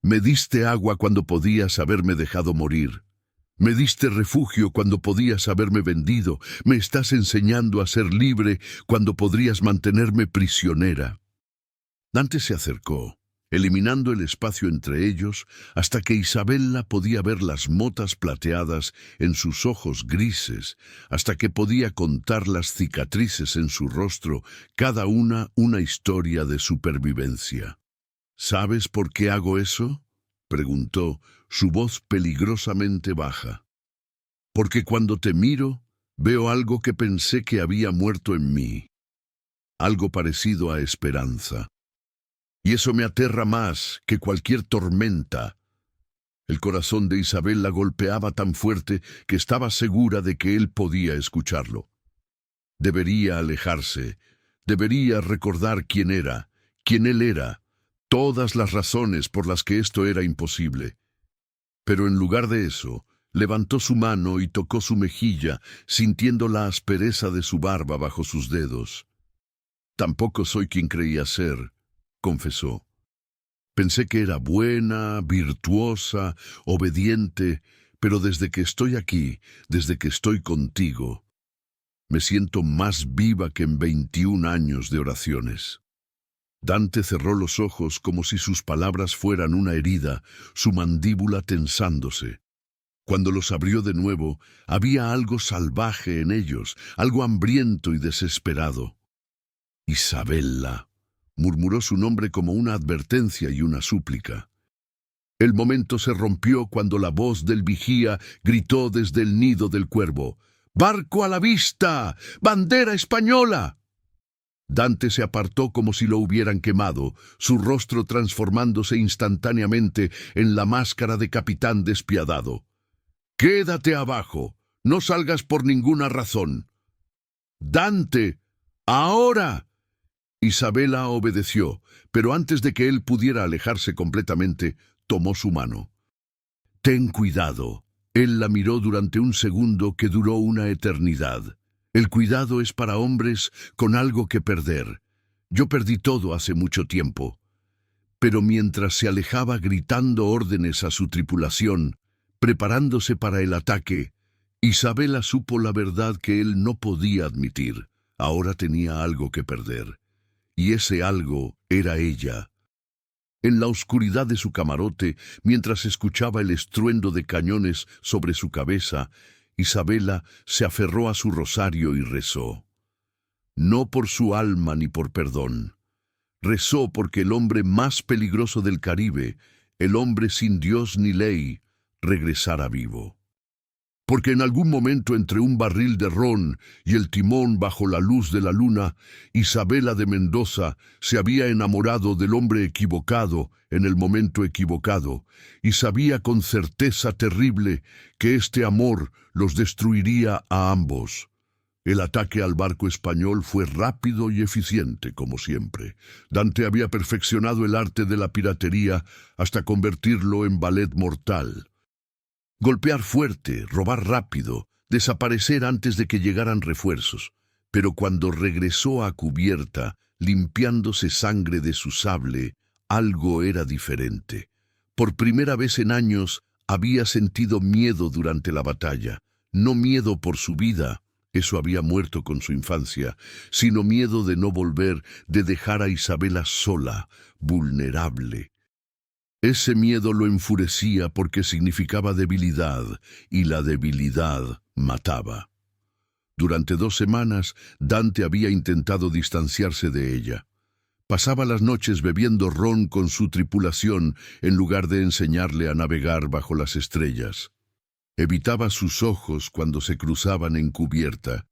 Me diste agua cuando podías haberme dejado morir. Me diste refugio cuando podías haberme vendido. Me estás enseñando a ser libre cuando podrías mantenerme prisionera». Dante se acercó, eliminando el espacio entre ellos, hasta que Isabela podía ver las motas plateadas en sus ojos grises, hasta que podía contar las cicatrices en su rostro, cada una historia de supervivencia. «¿Sabes por qué hago eso?», preguntó, su voz peligrosamente baja. «Porque cuando te miro, veo algo que pensé que había muerto en mí. Algo parecido a esperanza. Y eso me aterra más que cualquier tormenta». El corazón de Isabela golpeaba tan fuerte que estaba segura de que él podía escucharlo. Debería alejarse, debería recordar quién él era, todas las razones por las que esto era imposible. Pero en lugar de eso, levantó su mano y tocó su mejilla, sintiendo la aspereza de su barba bajo sus dedos. «Tampoco soy quien creía ser», confesó. Pensé que era buena, virtuosa, obediente, pero desde que estoy aquí, desde que estoy contigo, me siento más viva que en 21 años de oraciones. Dante cerró los ojos como si sus palabras fueran una herida, su mandíbula tensándose. Cuando los abrió de nuevo, había algo salvaje en ellos, algo hambriento y desesperado. Isabella, murmuró su nombre como una advertencia y una súplica. El momento se rompió cuando la voz del vigía gritó desde el nido del cuervo: ¡Barco a la vista! ¡Bandera española! Dante se apartó como si lo hubieran quemado, su rostro transformándose instantáneamente en la máscara de capitán despiadado. «Quédate abajo, no salgas por ninguna razón». «Dante, ahora». Isabella obedeció, pero antes de que él pudiera alejarse completamente, tomó su mano. «Ten cuidado». Él la miró durante un segundo que duró una eternidad. El cuidado es para hombres con algo que perder. Yo perdí todo hace mucho tiempo. Pero mientras se alejaba gritando órdenes a su tripulación, preparándose para el ataque, Isabella supo la verdad que él no podía admitir. Ahora tenía algo que perder. Y ese algo era ella. En la oscuridad de su camarote, mientras escuchaba el estruendo de cañones sobre su cabeza, Isabella se aferró a su rosario y rezó. No por su alma ni por perdón. Rezó porque el hombre más peligroso del Caribe, el hombre sin Dios ni ley, regresara vivo. Porque en algún momento entre un barril de ron y el timón bajo la luz de la luna, Isabella de Mendoza se había enamorado del hombre equivocado en el momento equivocado, y sabía con certeza terrible que este amor los destruiría a ambos. El ataque al barco español fue rápido y eficiente, como siempre. Dante había perfeccionado el arte de la piratería hasta convertirlo en ballet mortal. Golpear fuerte, robar rápido, desaparecer antes de que llegaran refuerzos. Pero cuando regresó a cubierta, limpiándose sangre de su sable, algo era diferente. Por primera vez en años había sentido miedo durante la batalla. No miedo por su vida, eso había muerto con su infancia, sino miedo de no volver, de dejar a Isabella sola, vulnerable. Ese miedo lo enfurecía porque significaba debilidad, y la debilidad mataba. Durante 2 semanas, Dante había intentado distanciarse de ella. Pasaba las noches bebiendo ron con su tripulación en lugar de enseñarle a navegar bajo las estrellas. Evitaba sus ojos cuando se cruzaban en cubierta.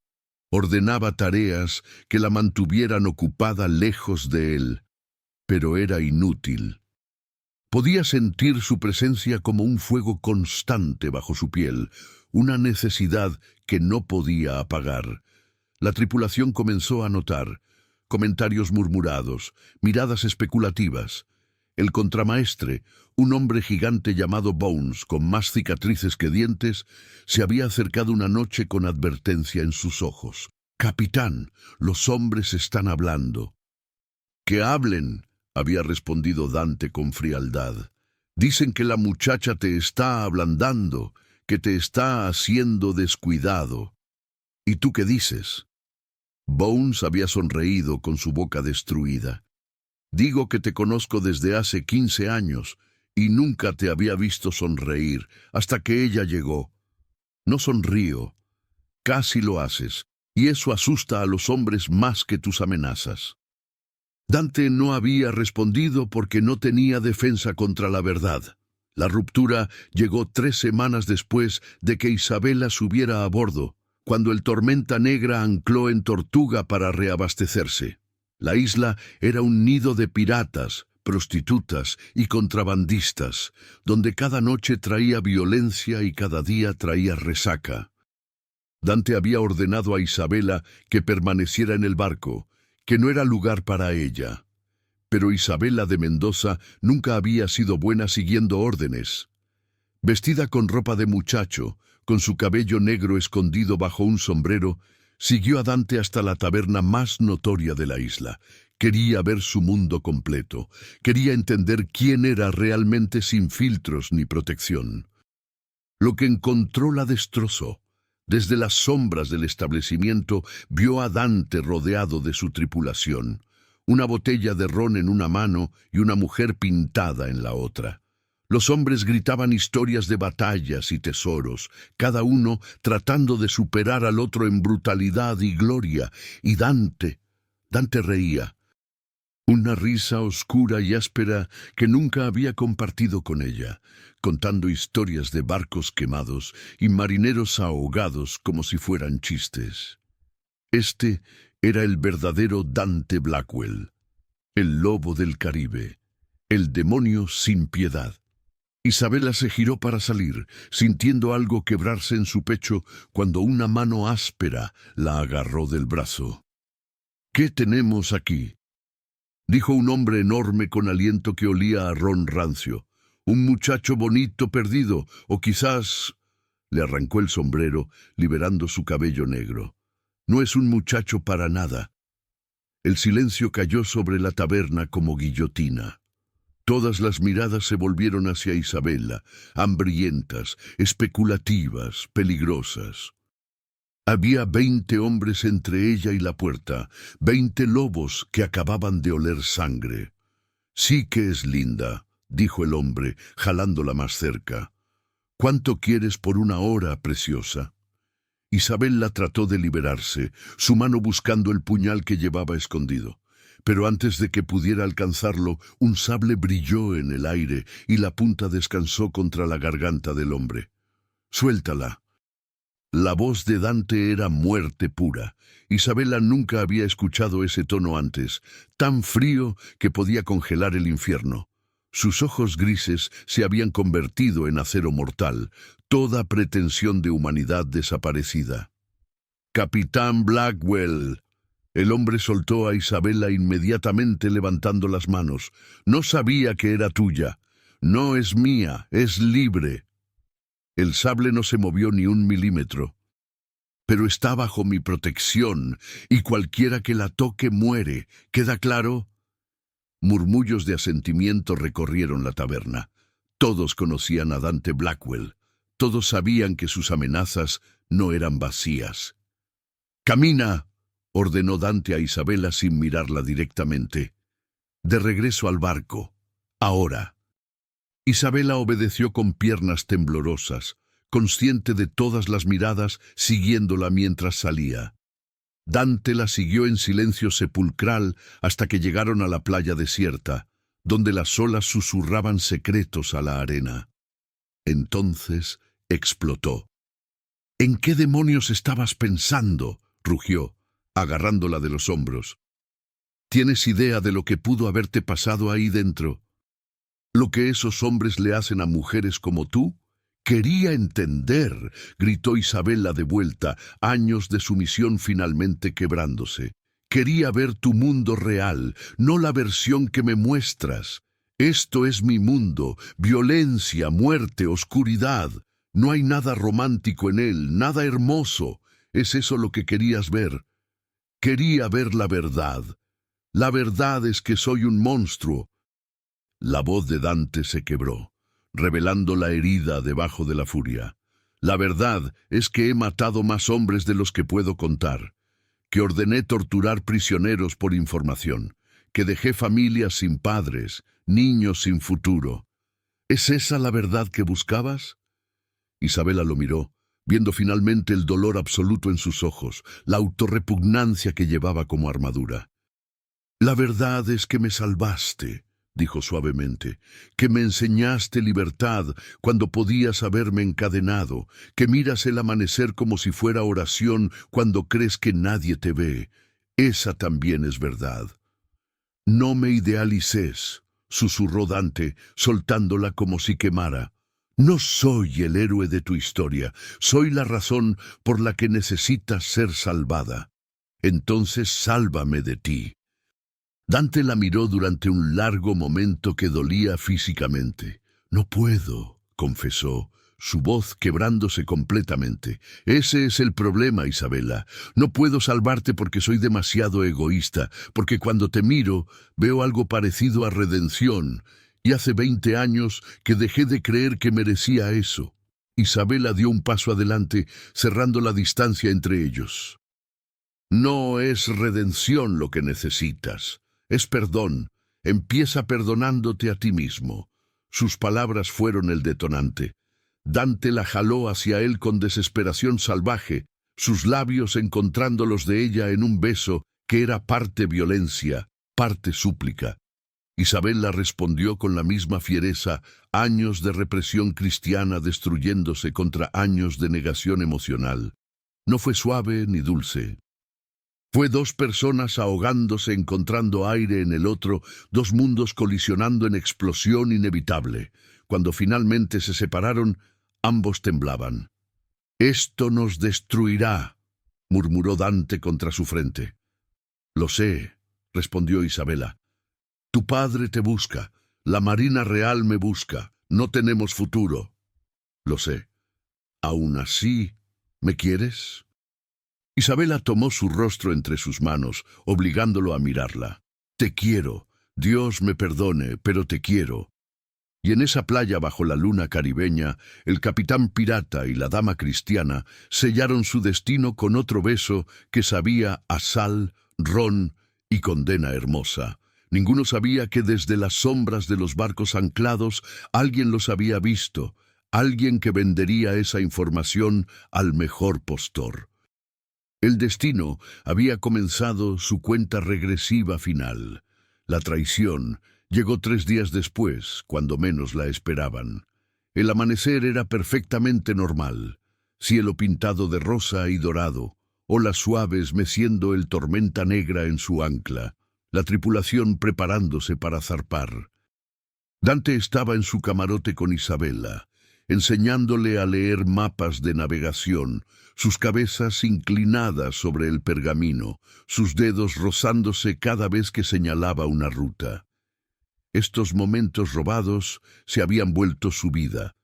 Ordenaba tareas que la mantuvieran ocupada lejos de él, pero era inútil. Podía sentir su presencia como un fuego constante bajo su piel, una necesidad que no podía apagar. La tripulación comenzó a notar comentarios murmurados, miradas especulativas. El contramaestre, un hombre gigante llamado Bones, con más cicatrices que dientes, se había acercado una noche con advertencia en sus ojos. «Capitán, los hombres están hablando». «¡Que hablen!», había respondido Dante con frialdad. «Dicen que la muchacha te está ablandando, que te está haciendo descuidado». «¿Y tú qué dices?». Bones había sonreído con su boca destruida. «Digo que te conozco desde hace 15 años y nunca te había visto sonreír hasta que ella llegó. No sonrío. Casi lo haces, y eso asusta a los hombres más que tus amenazas». Dante no había respondido porque no tenía defensa contra la verdad. La ruptura llegó 3 semanas después de que Isabella subiera a bordo, cuando el Tormenta Negra ancló en Tortuga para reabastecerse. La isla era un nido de piratas, prostitutas y contrabandistas, donde cada noche traía violencia y cada día traía resaca. Dante había ordenado a Isabella que permaneciera en el barco, que no era lugar para ella. Pero Isabella de Mendoza nunca había sido buena siguiendo órdenes. Vestida con ropa de muchacho, con su cabello negro escondido bajo un sombrero, siguió a Dante hasta la taberna más notoria de la isla, Quería ver su mundo completo. Quería entender quién era realmente sin filtros ni protección. Lo que encontró la destrozó. Desde las sombras del establecimiento vio a Dante rodeado de su tripulación, una botella de ron en una mano y una mujer pintada en la otra. Los hombres gritaban historias de batallas y tesoros, cada uno tratando de superar al otro en brutalidad y gloria, y Dante reía, una risa oscura y áspera que nunca había compartido con ella, contando historias de barcos quemados y marineros ahogados como si fueran chistes. Este era el verdadero Dante Blackwell, el lobo del Caribe, el demonio sin piedad. Isabela se giró para salir, sintiendo algo quebrarse en su pecho cuando una mano áspera la agarró del brazo. «¿Qué tenemos aquí?», dijo un hombre enorme con aliento que olía a ron rancio. «Un muchacho bonito perdido, o quizás...». Le arrancó el sombrero, liberando su cabello negro. «No es un muchacho para nada». El silencio cayó sobre la taberna como guillotina. Todas las miradas se volvieron hacia Isabela, hambrientas, especulativas, peligrosas. Había 20 hombres entre ella y la puerta, 20 lobos que acababan de oler sangre. «Sí que es linda», dijo el hombre, jalándola más cerca. «¿Cuánto quieres por una hora, preciosa?». Isabela trató de liberarse, su mano buscando el puñal que llevaba escondido. Pero antes de que pudiera alcanzarlo, un sable brilló en el aire y la punta descansó contra la garganta del hombre. «Suéltala». La voz de Dante era muerte pura. Isabela nunca había escuchado ese tono antes, tan frío que podía congelar el infierno. Sus ojos grises se habían convertido en acero mortal, toda pretensión de humanidad desaparecida. «Capitán Blackwell». El hombre soltó a Isabela inmediatamente levantando las manos. «No sabía que era tuya. No es mía, es libre». El sable no se movió ni un milímetro. «Pero está bajo mi protección, y cualquiera que la toque muere. ¿Queda claro?». Murmullos de asentimiento recorrieron la taberna. Todos conocían a Dante Blackwell. Todos sabían que sus amenazas no eran vacías. «¡Camina!», ordenó Dante a Isabela sin mirarla directamente. «De regreso al barco. Ahora». Isabela obedeció con piernas temblorosas, consciente de todas las miradas siguiéndola mientras salía. Dante la siguió en silencio sepulcral hasta que llegaron a la playa desierta, donde las olas susurraban secretos a la arena. Entonces explotó. «¿En qué demonios estabas pensando?», rugió, agarrándola de los hombros. «¿Tienes idea de lo que pudo haberte pasado ahí dentro? ¿Lo que esos hombres le hacen a mujeres como tú?». «Quería entender», gritó Isabela de vuelta, años de sumisión finalmente quebrándose. «Quería ver tu mundo real, no la versión que me muestras. Esto es mi mundo, violencia, muerte, oscuridad. No hay nada romántico en él, nada hermoso. ¿Es eso lo que querías ver?». «Quería ver la verdad. La verdad es que soy un monstruo». La voz de Dante se quebró, revelando la herida debajo de la furia. «La verdad es que he matado más hombres de los que puedo contar, que ordené torturar prisioneros por información, que dejé familias sin padres, niños sin futuro. ¿Es esa la verdad que buscabas?». Isabela lo miró, viendo finalmente el dolor absoluto en sus ojos, la autorrepugnancia que llevaba como armadura. «La verdad es que me salvaste», dijo suavemente, «que me enseñaste libertad cuando podías haberme encadenado, que miras el amanecer como si fuera oración cuando crees que nadie te ve. Esa también es verdad». «No me idealices», susurró Dante, soltándola como si quemara. «No soy el héroe de tu historia, soy la razón por la que necesitas ser salvada. Entonces sálvame de ti». Dante la miró durante un largo momento que dolía físicamente. «No puedo», confesó, su voz quebrándose completamente. «Ese es el problema, Isabela. No puedo salvarte porque soy demasiado egoísta, porque cuando te miro veo algo parecido a redención, y hace 20 años que dejé de creer que merecía eso». Isabela dio un paso adelante, cerrando la distancia entre ellos. «No es redención lo que necesitas, es perdón. Empieza perdonándote a ti mismo». Sus palabras fueron el detonante. Dante la jaló hacia él con desesperación salvaje, sus labios encontrando los de ella en un beso que era parte violencia, parte súplica. Isabela respondió con la misma fiereza, años de represión cristiana destruyéndose contra años de negación emocional. No fue suave ni dulce. Fue dos personas ahogándose encontrando aire en el otro, dos mundos colisionando en explosión inevitable. Cuando finalmente se separaron, ambos temblaban. «Esto nos destruirá», murmuró Dante contra su frente. «Lo sé», respondió Isabela. «Tu padre te busca, la Marina Real me busca, no tenemos futuro». «Lo sé. ¿Aún así me quieres?» Isabela tomó su rostro entre sus manos, obligándolo a mirarla. «Te quiero. Dios me perdone, pero te quiero». Y en esa playa bajo la luna caribeña, el capitán pirata y la dama cristiana sellaron su destino con otro beso que sabía a sal, ron y condena hermosa. Ninguno sabía que desde las sombras de los barcos anclados alguien los había visto, alguien que vendería esa información al mejor postor. El destino había comenzado su cuenta regresiva final. La traición llegó 3 días después, cuando menos la esperaban. El amanecer era perfectamente normal, cielo pintado de rosa y dorado, olas suaves meciendo el tormenta negra en su ancla, la tripulación preparándose para zarpar. Dante estaba en su camarote con Isabela, enseñándole a leer mapas de navegación, sus cabezas inclinadas sobre el pergamino, sus dedos rozándose cada vez que señalaba una ruta. Estos momentos robados se habían vuelto su vida.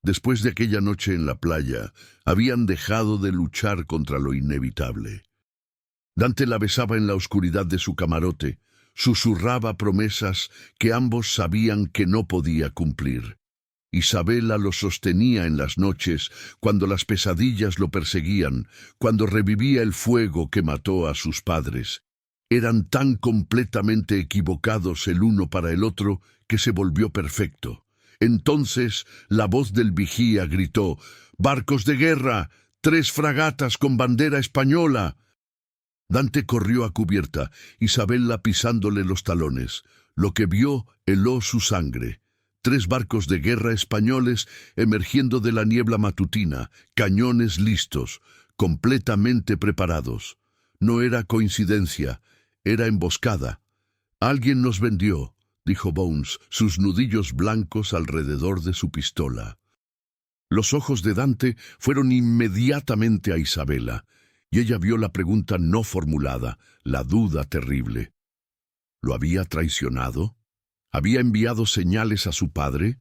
Después de aquella noche en la playa, habían dejado de luchar contra lo inevitable. Dante la besaba en la oscuridad de su camarote, susurraba promesas que ambos sabían que no podía cumplir. Isabela lo sostenía en las noches, cuando las pesadillas lo perseguían, cuando revivía el fuego que mató a sus padres. Eran tan completamente equivocados el uno para el otro que se volvió perfecto. Entonces la voz del vigía gritó: «¡Barcos de guerra! 3 fragatas con bandera española». Dante corrió a cubierta, Isabela pisándole los talones. Lo que vio heló su sangre. 3 barcos de guerra españoles emergiendo de la niebla matutina, cañones listos, completamente preparados. No era coincidencia, era emboscada. «Alguien nos vendió», dijo Bones, sus nudillos blancos alrededor de su pistola. Los ojos de Dante fueron inmediatamente a Isabela, y ella vio la pregunta no formulada, la duda terrible. ¿Lo había traicionado? ¿Había enviado señales a su padre?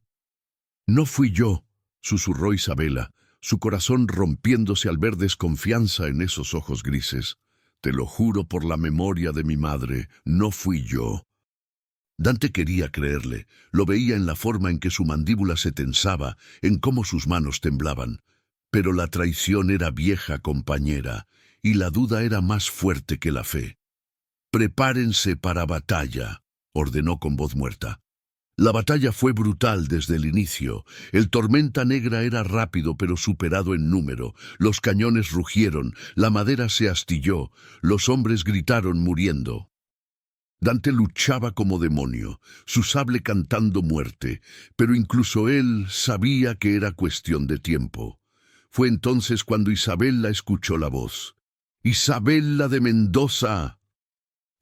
«No fui yo», susurró Isabela, su corazón rompiéndose al ver desconfianza en esos ojos grises. «Te lo juro por la memoria de mi madre, no fui yo». Dante quería creerle, lo veía en la forma en que su mandíbula se tensaba, en cómo sus manos temblaban. Pero la traición era vieja compañera, y la duda era más fuerte que la fe. «Prepárense para batalla», ordenó con voz muerta. La batalla fue brutal desde el inicio. El tormenta negra era rápido pero superado en número. Los cañones rugieron, la madera se astilló, los hombres gritaron muriendo. Dante luchaba como demonio, su sable cantando muerte, pero incluso él sabía que era cuestión de tiempo. Fue entonces cuando Isabela escuchó la voz. «¡Isabela de Mendoza!».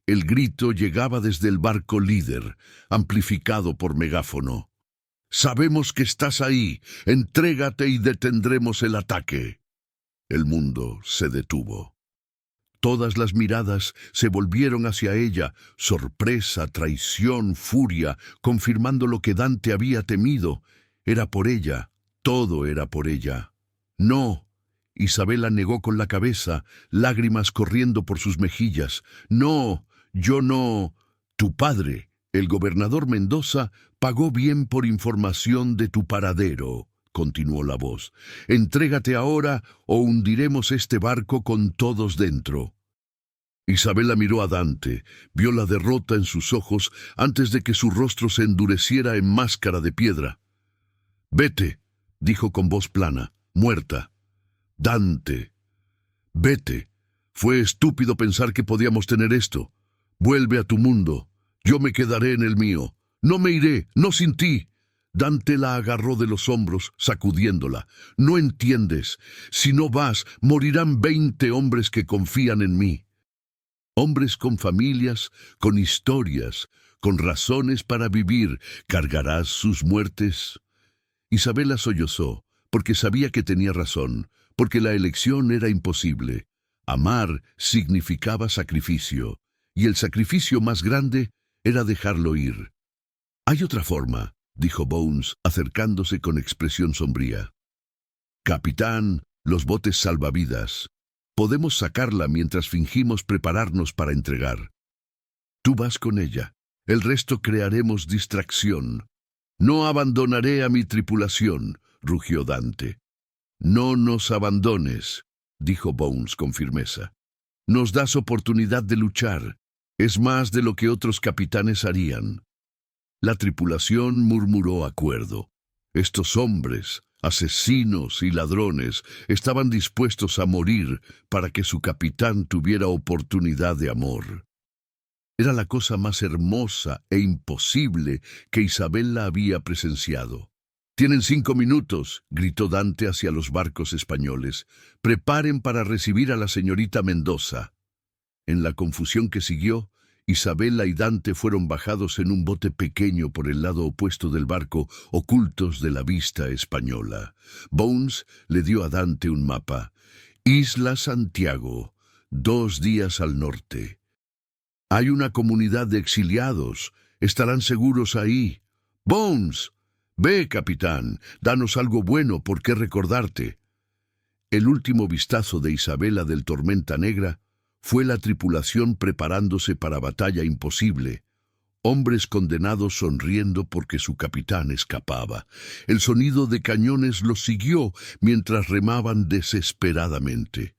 El grito llegaba desde el barco líder, amplificado por megáfono. «Sabemos que estás ahí, entrégate y detendremos el ataque». El mundo se detuvo. Todas las miradas se volvieron hacia ella, sorpresa, traición, furia, confirmando lo que Dante había temido. Era por ella, Todo era por ella. No. Isabela negó con la cabeza, lágrimas corriendo por sus mejillas. No, yo no. Tu padre, el gobernador Mendoza, pagó bien por información de tu paradero, continuó la voz. Entrégate ahora o hundiremos este barco con todos dentro. Isabela miró a Dante, vio la derrota en sus ojos antes de que su rostro se endureciera en máscara de piedra. Vete, dijo con voz plana, muerta. Dante, vete. Fue estúpido pensar que podíamos tener esto. Vuelve a tu mundo. Yo me quedaré en el mío. No me iré, no sin ti. Dante la agarró de los hombros, sacudiéndola. No entiendes. Si no vas, morirán 20 hombres que confían en mí. Hombres con familias, con historias, con razones para vivir. ¿Cargarás sus muertes? Isabela sollozó, porque sabía que tenía razón, porque la elección era imposible. Amar significaba sacrificio, y el sacrificio más grande era dejarlo ir. Hay otra forma, dijo Bones, acercándose con expresión sombría. Capitán, los botes salvavidas. Podemos sacarla mientras fingimos prepararnos para entregar. Tú vas con ella. El resto crearemos distracción. No abandonaré a mi tripulación, rugió Dante. No nos abandones, dijo Bones con firmeza. Nos das oportunidad de luchar. Es más de lo que otros capitanes harían. La tripulación murmuró acuerdo. Estos hombres, asesinos y ladrones, estaban dispuestos a morir para que su capitán tuviera oportunidad de amor. Era la cosa más hermosa e imposible que Isabela había presenciado. «Tienen 5 minutos», gritó Dante hacia los barcos españoles. «Preparen para recibir a la señorita Mendoza». En la confusión que siguió, Isabela y Dante fueron bajados en un bote pequeño por el lado opuesto del barco, ocultos de la vista española. Bones le dio a Dante un mapa. Isla Santiago, 2 días al norte. Hay una comunidad de exiliados. Estarán seguros ahí. ¡Bones! Ve, capitán, danos algo bueno por qué recordarte. El último vistazo de Isabela del Tormenta Negra fue la tripulación preparándose para batalla imposible. Hombres condenados sonriendo porque su capitán escapaba. El sonido de cañones los siguió mientras remaban desesperadamente.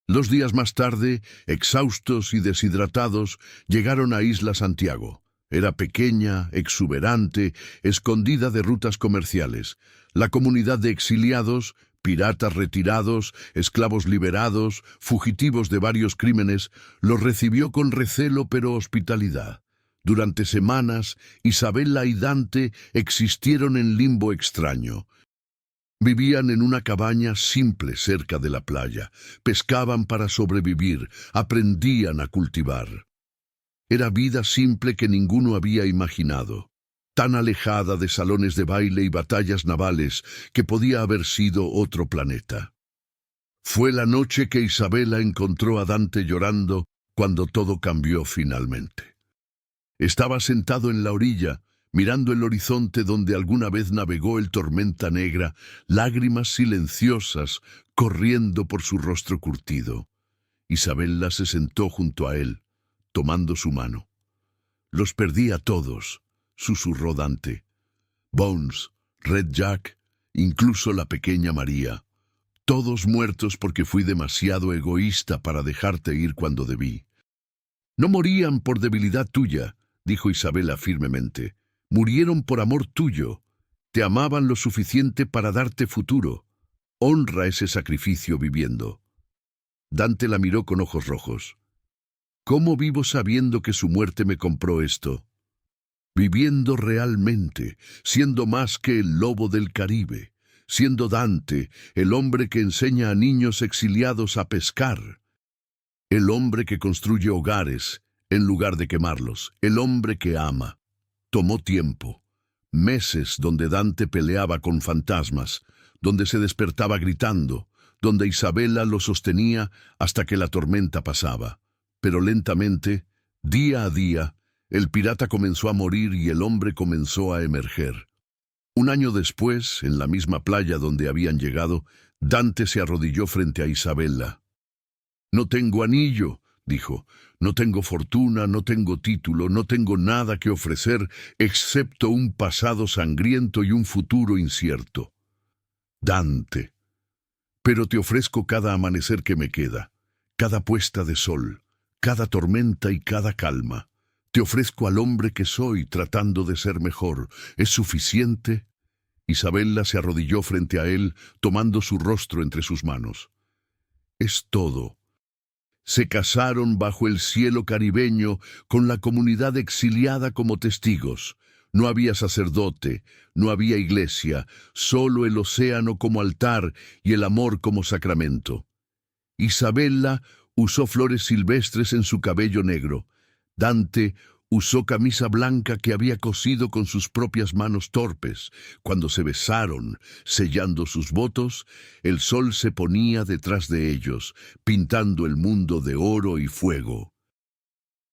2 días más tarde, exhaustos y deshidratados, llegaron a Isla Santiago. Era pequeña, exuberante, escondida de rutas comerciales. La comunidad de exiliados, piratas retirados, esclavos liberados, fugitivos de varios crímenes, los recibió con recelo pero hospitalidad. Durante semanas, Isabela y Dante existieron en limbo extraño. Vivían en una cabaña simple cerca de la playa, pescaban para sobrevivir, aprendían a cultivar. Era vida simple que ninguno había imaginado, tan alejada de salones de baile y batallas navales que podía haber sido otro planeta. Fue la noche que Isabela encontró a Dante llorando cuando todo cambió finalmente. Estaba sentado en la orilla, mirando el horizonte donde alguna vez navegó el Tormenta Negra, lágrimas silenciosas corriendo por su rostro curtido. Isabela se sentó junto a él, tomando su mano. «Los perdí a todos», susurró Dante. «Bones, Red Jack, incluso la pequeña María. Todos muertos porque fui demasiado egoísta para dejarte ir cuando debí». «No morían por debilidad tuya», dijo Isabela firmemente. «Murieron por amor tuyo. Te amaban lo suficiente para darte futuro. Honra ese sacrificio viviendo». Dante la miró con ojos rojos. «¿Cómo vivo sabiendo que su muerte me compró esto? Viviendo realmente, siendo más que el lobo del Caribe, siendo Dante, el hombre que enseña a niños exiliados a pescar, el hombre que construye hogares en lugar de quemarlos, el hombre que ama». Tomó tiempo, meses donde Dante peleaba con fantasmas, donde se despertaba gritando, donde Isabela lo sostenía hasta que la tormenta pasaba. Pero lentamente, día a día, el pirata comenzó a morir y el hombre comenzó a emerger. Un año después, en la misma playa donde habían llegado, Dante se arrodilló frente a Isabella. «No tengo anillo», dijo, «no tengo fortuna, no tengo título, no tengo nada que ofrecer excepto un pasado sangriento y un futuro incierto. Dante, pero te ofrezco cada amanecer que me queda, cada puesta de sol, cada tormenta y cada calma. Te ofrezco al hombre que soy tratando de ser mejor. ¿Es suficiente?» Isabella se arrodilló frente a él, tomando su rostro entre sus manos. «Es todo». Se casaron bajo el cielo caribeño con la comunidad exiliada como testigos. No había sacerdote, no había iglesia, solo el océano como altar y el amor como sacramento. Isabella usó flores silvestres en su cabello negro. Dante usó camisa blanca que había cosido con sus propias manos torpes. Cuando se besaron, sellando sus votos, el sol se ponía detrás de ellos, pintando el mundo de oro y fuego.